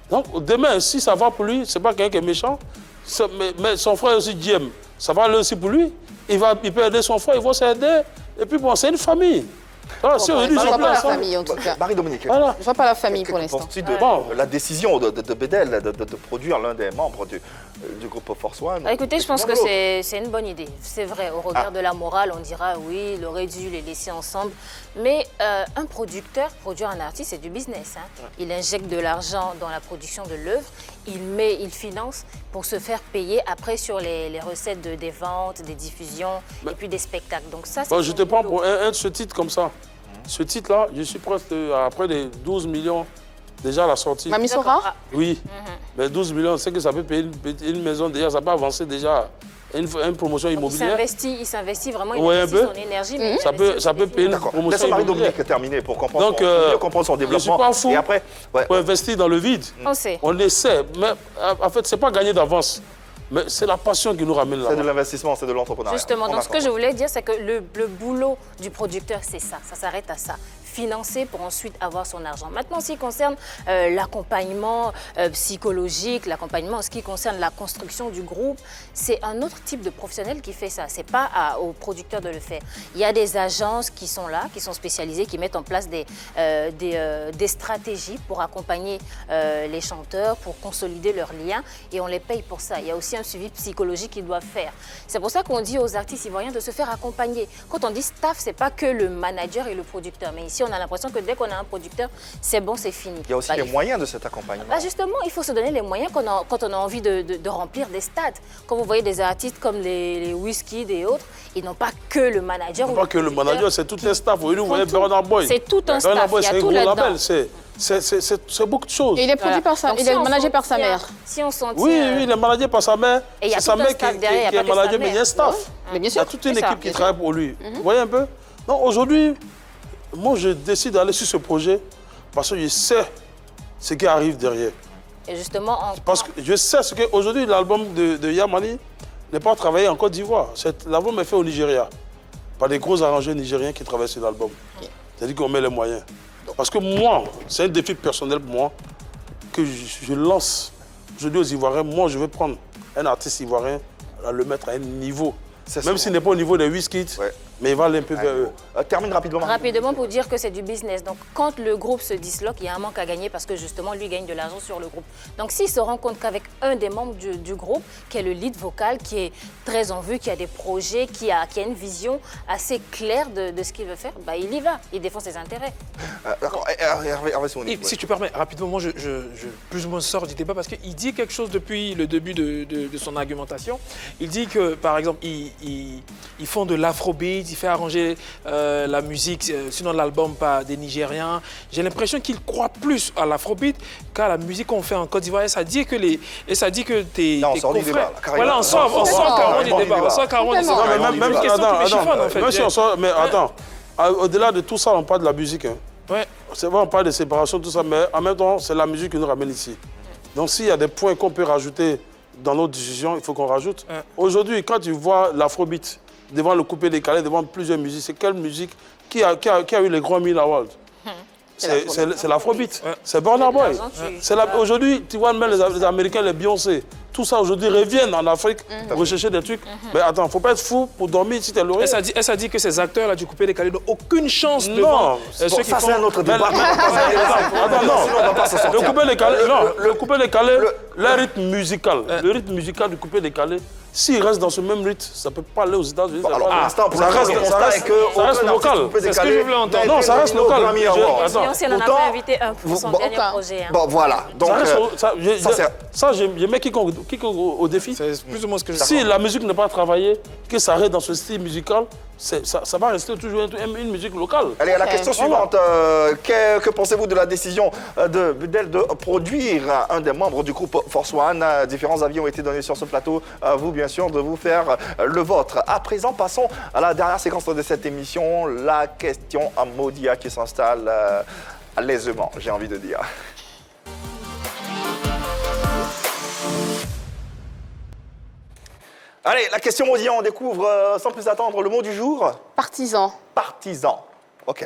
Donc, demain, si ça va pour lui, c'est pas quelqu'un qui est méchant. Mais son frère aussi, Diem, ça va aller aussi pour lui. Il peut aider son frère, ils vont s'aider. Et puis, bon, c'est une famille. Alors, si je ne vois pas la famille, en tout cas. Marie-Dominique. Voilà. Je ne vois pas la famille pour l'instant. Penses-tu de la décision de Bédel de produire l'un des membres du groupe Force One? Écoutez, je pense que c'est une bonne idée. C'est vrai, au regard de la morale, on dira oui, il aurait dû les laisser ensemble. Mais un producteur, produire un artiste, c'est du business. Hein. Il injecte de l'argent dans la production de l'œuvre, il finance pour se faire payer après sur les recettes des ventes, des diffusions et puis des spectacles. Donc ça, je te prends pour un de ce titre comme ça. Ce titre-là, je suis presque après les 12 millions déjà à la sortie. Mami Sora? Oui. Mais 12 millions, c'est que ça peut payer une maison déjà, ça peut avancer déjà une promotion immobilière. Il s'investit vraiment, il investit son énergie. Mais ça peut payer une promotion immobilière. Marie-Dominique terminer pour comprendre son développement. Je ne suis pas fou et après, pour investir dans le vide. On essaie, mais en fait, ce n'est pas gagner d'avance. Mais c'est la passion qui nous ramène là. C'est de l'investissement, c'est de l'entrepreneuriat. Justement, donc ce que je voulais dire, c'est que le boulot du producteur, c'est ça. Ça s'arrête à ça. Financer pour ensuite avoir son argent. Maintenant, en ce qui concerne l'accompagnement psychologique, l'accompagnement en ce qui concerne la construction du groupe, c'est un autre type de professionnel qui fait ça. Ce n'est pas au producteur de le faire. Il y a des agences qui sont là, qui sont spécialisées, qui mettent en place des stratégies pour accompagner les chanteurs, pour consolider leurs liens, et on les paye pour ça. Il y a aussi un suivi psychologique qu'ils doivent faire. C'est pour ça qu'on dit aux artistes ivoiriens de se faire accompagner. Quand on dit staff, ce n'est pas que le manager et le producteur, mais ici, on a l'impression que dès qu'on a un producteur, c'est bon, c'est fini. Il y a aussi les moyens de cet accompagnement. Justement, il faut se donner les moyens quand on a envie de remplir des stades. Quand vous voyez des artistes comme les Wizkid et autres, ils n'ont pas que le manager. Pas que le manager, c'est tout un staff. Vous voyez Bernard Boy. C'est tout un staff, il y a tout là-dedans. C'est beaucoup de choses. Et il est produit par il est managé par sa mère. Si on s'en tient... Oui, il est managé par sa mère. C'est sa mère qui est managée, mais il y a un staff. Mais bien sûr. Il y a toute une équipe qui travaille pour lui. Vous voyez un peu? Non, aujourd'hui, moi, je décide d'aller sur ce projet parce que je sais ce qui arrive derrière. Et justement, parce que je sais ce qu'aujourd'hui, l'album de Yamani n'est pas travaillé en Côte d'Ivoire. L'album est fait au Nigeria par des gros arrangeurs nigériens qui travaillent sur l'album. C'est-à-dire qu'on met les moyens. Parce que moi, c'est un défi personnel pour moi que je lance. Je dis aux Ivoiriens, moi, je vais prendre un artiste ivoirien, le mettre à un niveau. Même s'il n'est pas au niveau des Wizkid, mais il va aller un peu vers eux. Termine rapidement. Rapidement pour dire que c'est du business. Donc quand le groupe se disloque, il y a un manque à gagner parce que justement, lui gagne de l'argent sur le groupe. Donc s'il se rend compte qu'avec un des membres du groupe, qui est le lead vocal, qui est très en vue, qui a des projets, qui a une vision assez claire de ce qu'il veut faire, bah, il y va, il défend ses intérêts. D'accord. Si tu permets, rapidement, moi je plus ou moins sors du débat parce qu'il dit quelque chose depuis le début de son argumentation. Il dit que, par exemple, ils font de l'afrobeat, il fait arranger la musique, sinon l'album par des Nigériens. J'ai l'impression qu'il croit plus à l'afrobeat qu'à la musique qu'on fait en Côte d'Ivoire. Et ça dit que tes confrères... Voilà, on sort carrément du débat. On sort carrément du débat. Même si on sort... Mais attends, au-delà de tout ça, on parle de la musique. Ouais. C'est vrai, on parle de séparation, tout ça, mais en même temps, c'est la musique qui nous ramène ici. Donc s'il y a des points qu'on peut rajouter dans nos décisions, il faut qu'on rajoute. Aujourd'hui, quand tu vois l'afrobeat, devant le coupé décalé, devant plusieurs musiques, c'est quelle musique qui a eu les grands 1000 awards? C'est l'afrobeat. C'est Burna Boy. Aujourd'hui, tu vois, même les Américains, les Beyoncé, tout ça aujourd'hui reviennent en Afrique rechercher des trucs. Mais attends, il ne faut pas être fou pour dormir si tu es lauréat. Elle s'est dit que ces acteurs-là du coupé décalé n'ont aucune chance de ça, c'est un autre débat. Attends, non. Le coupé décalé, le rythme musical du coupé décalé, s'il reste dans ce même rythme, ça ne peut pas aller aux États-Unis. Alors, pour l'instant, ça reste local. C'est ce que je voulais entendre. Non, ça reste local. Si on n'en a pas invité un pour son dernier projet. Bon, voilà. Donc, ça, je mets quiconque au défi. C'est plus ou moins ce que je Si la musique n'est pas travaillée, que ça reste dans ce style musical, ça va rester toujours une musique locale. Allez, à la question suivante. Que pensez-vous de la décision de Budel de produire un des membres du groupe Force One? Différents avis ont été donnés sur ce plateau. À vous, bien sûr, de vous faire le vôtre. À présent, passons à la dernière séquence de cette émission. La question à Modia qui s'installe aisément, j'ai envie de dire. Allez, la question Modia, on découvre sans plus attendre le mot du jour. Partisan. Partisan. Ok.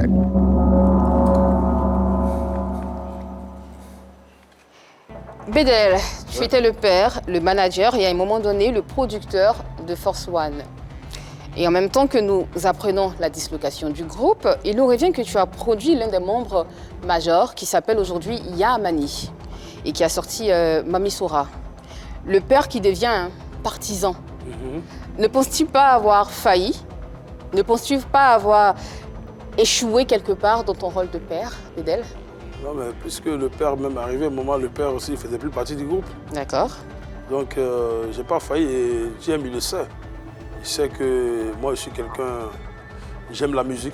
Bédel, tu étais le père, le manager et à un moment donné, le producteur de Force One. Et en même temps que nous apprenons la dislocation du groupe, il nous revient que tu as produit l'un des membres majors qui s'appelle aujourd'hui Yamani et qui a sorti Mamisoura. Le père qui devient un partisan. Ne penses-tu pas avoir failli? Ne penses-tu pas avoir échoué quelque part dans ton rôle de père, Bédel? Non, mais puisque le père même est arrivé, au moment le père aussi ne faisait plus partie du groupe. D'accord. Donc, j'ai pas failli et Jim, il le sait. Il sait que moi, je suis quelqu'un... J'aime la musique,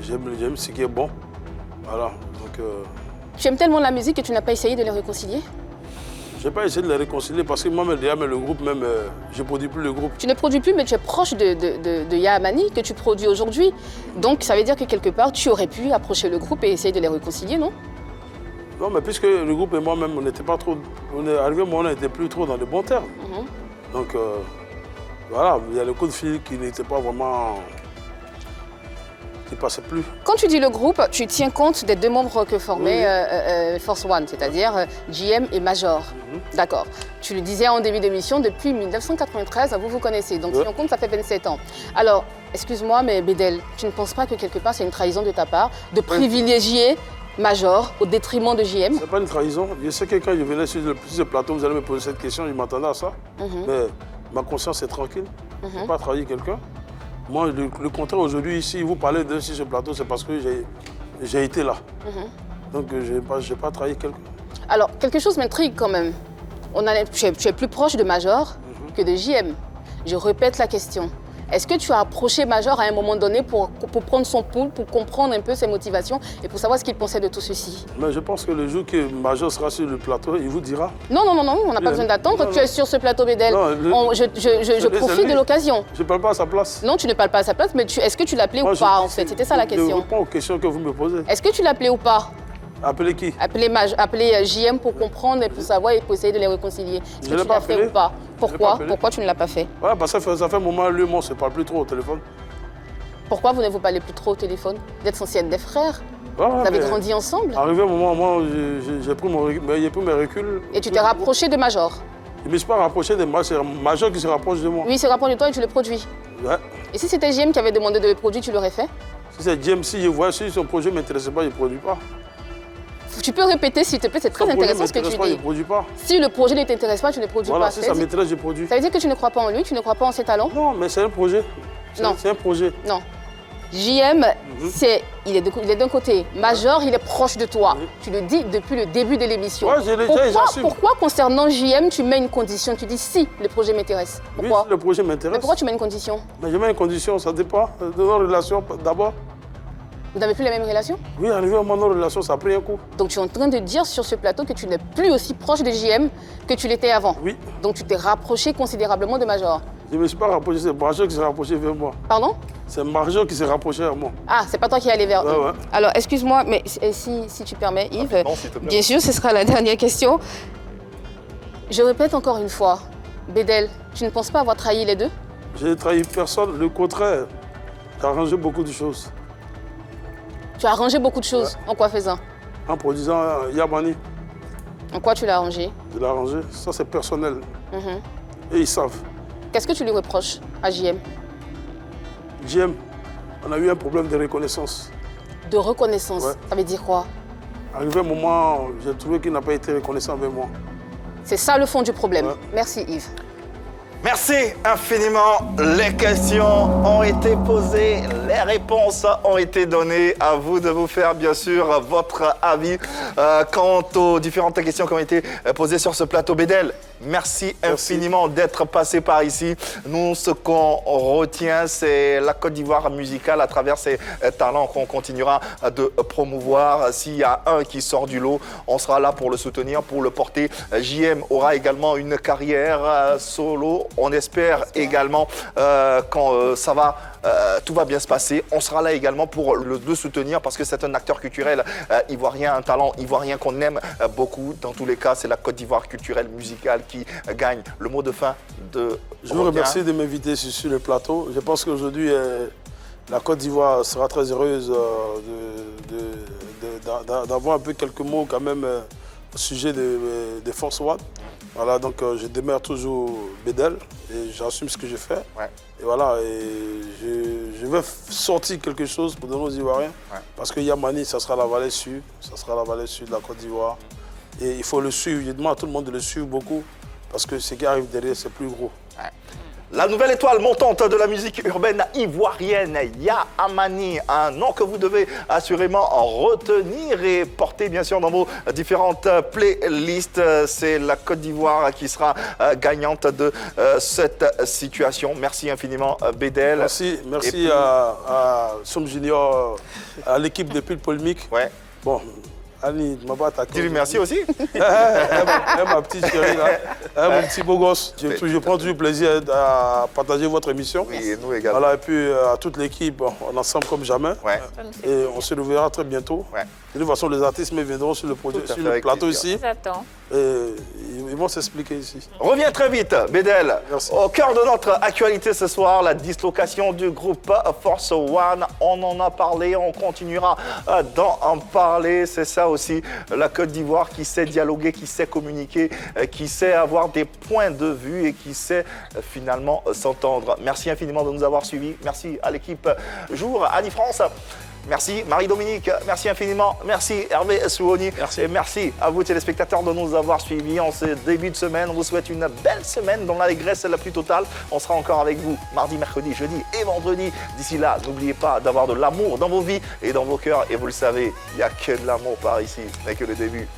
j'aime ce qui est bon. Voilà, donc... Tu aimes tellement la musique que tu n'as pas essayé de les réconcilier? Je n'ai pas essayé de les réconcilier parce que moi-même, le groupe, même, je ne produis plus le groupe. Tu ne produis plus, mais tu es proche de Yamani, que tu produis aujourd'hui. Donc, ça veut dire que quelque part, tu aurais pu approcher le groupe et essayer de les réconcilier, non? Non, mais puisque le groupe et moi-même, on n'était pas trop... On est arrivé, moi, on n'était plus trop dans les bons termes. Donc, voilà, il y a le coup de fil qui n'était pas vraiment... qui passait plus. Quand tu dis le groupe, tu tiens compte des deux membres que formait Force One, c'est-à-dire JM et Major. D'accord. Tu le disais en début d'émission, depuis 1993, vous vous connaissez, donc si on compte, ça fait 27 ans. Alors, excuse-moi, mais Bédel, tu ne penses pas que quelque part, c'est une trahison de ta part de privilégier Major au détriment de JM? C'est pas une trahison. Je sais que quand je venais sur ce plateau, vous allez me poser cette question, je m'attendais à ça. Mais ma conscience est tranquille. Je n'ai pas trahi quelqu'un. Moi, le contraire, aujourd'hui, si vous parlez de sur ce plateau, c'est parce que j'ai été là. Donc, je n'ai pas trahi quelqu'un. Alors, quelque chose m'intrigue quand même. Tu es plus proche de Major que de JM. Je répète la question. Est-ce que tu as approché Major à un moment donné pour prendre son pouls, pour comprendre un peu ses motivations et pour savoir ce qu'il pensait de tout ceci? Mais je pense que le jour que Major sera sur le plateau, il vous dira. Non, on n'a pas besoin d'attendre. Tu es sur ce plateau, Bédel. Je profite de l'occasion. Je ne parle pas à sa place. Non, tu ne parles pas à sa place, mais est-ce que tu l'appelais ou pas, en fait? C'était ça la question. Je réponds aux questions que vous me posez. Est-ce que tu l'appelais ou pas? Appeler qui? Appeler JM pour comprendre et pour savoir et pour essayer de les réconcilier. Est-ce que tu l'as fait ou pas? Pourquoi tu ne l'as pas fait? Voilà, parce que ça fait un moment, lui et moi, on ne se parle plus trop au téléphone. Pourquoi vous ne vous parlez plus trop au téléphone? Vous êtes censés être des frères. Vous avez grandi ensemble. Arrivé au moment, moi, j'ai pris mes reculs. Et tu t'es rapproché de Major? Je ne me suis pas rapproché de moi, c'est Major qui se rapproche de moi. Oui, il se rapproche de toi et tu le produis. Ouais. Et si c'était JM qui avait demandé de le produire, tu l'aurais fait? Si c'est JM, si je vois si son projet ne m'intéressait pas, je ne produis pas. Tu peux répéter, s'il te plaît, c'est très intéressant ce que tu dis. Je ne produis pas. Si le projet ne t'intéresse pas, tu ne produis pas. Voilà, si ça m'intéresse, je produis. Ça veut dire que tu ne crois pas en lui, tu ne crois pas en ses talents? Non, mais c'est un projet. Non. C'est un projet. Non. JM, il est d'un côté. Major, il est proche de toi. Tu le dis depuis le début de l'émission. Pourquoi concernant JM, tu mets une condition? Tu dis si le projet m'intéresse. Pourquoi? Oui, si le projet m'intéresse. Mais pourquoi tu mets une condition? Mais je mets une condition, ça dépend de nos relations d'abord. Vous n'avez plus les mêmes relations? Oui, arrivé à nos relations, ça a pris un coup. Donc tu es en train de dire sur ce plateau que tu n'es plus aussi proche de JM que tu l'étais avant? Oui. Donc tu t'es rapproché considérablement de Major? Je ne me suis pas rapproché, c'est Major qui s'est rapproché vers moi. Pardon? C'est Major qui s'est rapproché vers moi. Ah, c'est pas toi qui es allé vers eux. Ouais. Alors, excuse-moi, mais si tu permets, Yves, bien sûr, ce sera la dernière question. Je répète encore une fois, Bédel, tu ne penses pas avoir trahi les deux? Je n'ai trahi personne, le contraire. Tu as arrangé beaucoup de choses. Tu as arrangé beaucoup de choses. En quoi faisant? En produisant Yamani. En quoi tu l'as arrangé? Je l'ai arrangé, ça c'est personnel. Et ils savent. Qu'est-ce que tu lui reproches à JM? JM, on a eu un problème de reconnaissance. De reconnaissance? Ça veut dire quoi? Arrivé un moment, j'ai trouvé qu'il n'a pas été reconnaissant avec moi. C'est ça le fond du problème. Merci Yves. Merci infiniment. Les questions ont été posées, les réponses ont été données. À vous de vous faire, bien sûr, votre avis quant aux différentes questions qui ont été posées sur ce plateau. Bédel, merci infiniment d'être passé par ici. Nous, ce qu'on retient, c'est la Côte d'Ivoire musicale à travers ces talents qu'on continuera de promouvoir. S'il y a un qui sort du lot, on sera là pour le soutenir, pour le porter. JM aura également une carrière solo. On espère également quand ça va, tout va bien se passer. On sera là également pour le soutenir parce que c'est un acteur culturel ivoirien, un talent ivoirien qu'on aime beaucoup. Dans tous les cas, c'est la Côte d'Ivoire culturelle musicale qui gagne. Le mot de fin de... Je vous remercie de m'inviter sur le plateau. Je pense qu'aujourd'hui, la Côte d'Ivoire sera très heureuse d'avoir un peu quelques mots quand même au sujet de Force One. Voilà, donc je demeure toujours Bédel et j'assume ce que je fais. Et voilà, et je veux sortir quelque chose pour donner aux Ivoiriens. Parce que Yamani, ça sera la vallée sud, ça sera la vallée sud de la Côte d'Ivoire. Et il faut le suivre, je demande à tout le monde de le suivre beaucoup parce que ce qui arrive derrière, c'est plus gros. La nouvelle étoile montante de la musique urbaine ivoirienne, Yamani, un nom que vous devez assurément retenir et porter bien sûr dans vos différentes playlists. C'est la Côte d'Ivoire qui sera gagnante de cette situation. Merci infiniment Bédel. Merci puis... à Somme Junior, à l'équipe de Pile Polémique. Bon. Annie, tu m'as pas attaqué. Dis-lui merci aussi. Ma petite chérie, là. Mon petit beau gosse. Je prends toujours plaisir à partager votre émission. Oui, et nous également. Voilà, et puis à toute l'équipe, on est ensemble comme jamais. Et on se reverra très bientôt. De toute façon, les artistes viendront sur le plateau ici. Et ils vont s'expliquer ici. Reviens très vite, Bédel. Au cœur de notre actualité ce soir, la dislocation du groupe Force One. On en a parlé, on continuera d'en parler. C'est ça aussi, la Côte d'Ivoire qui sait dialoguer, qui sait communiquer, qui sait avoir des points de vue et qui sait finalement s'entendre. Merci infiniment de nous avoir suivis. Merci à l'équipe Jour, Annie France. Merci Marie-Dominique, merci infiniment, merci Hervé Souoni, et merci à vous téléspectateurs de nous avoir suivis en ce début de semaine. On vous souhaite une belle semaine dans l'allégresse la plus totale. On sera encore avec vous mardi, mercredi, jeudi et vendredi. D'ici là, n'oubliez pas d'avoir de l'amour dans vos vies et dans vos cœurs. Et vous le savez, il n'y a que de l'amour par ici, mais que le début.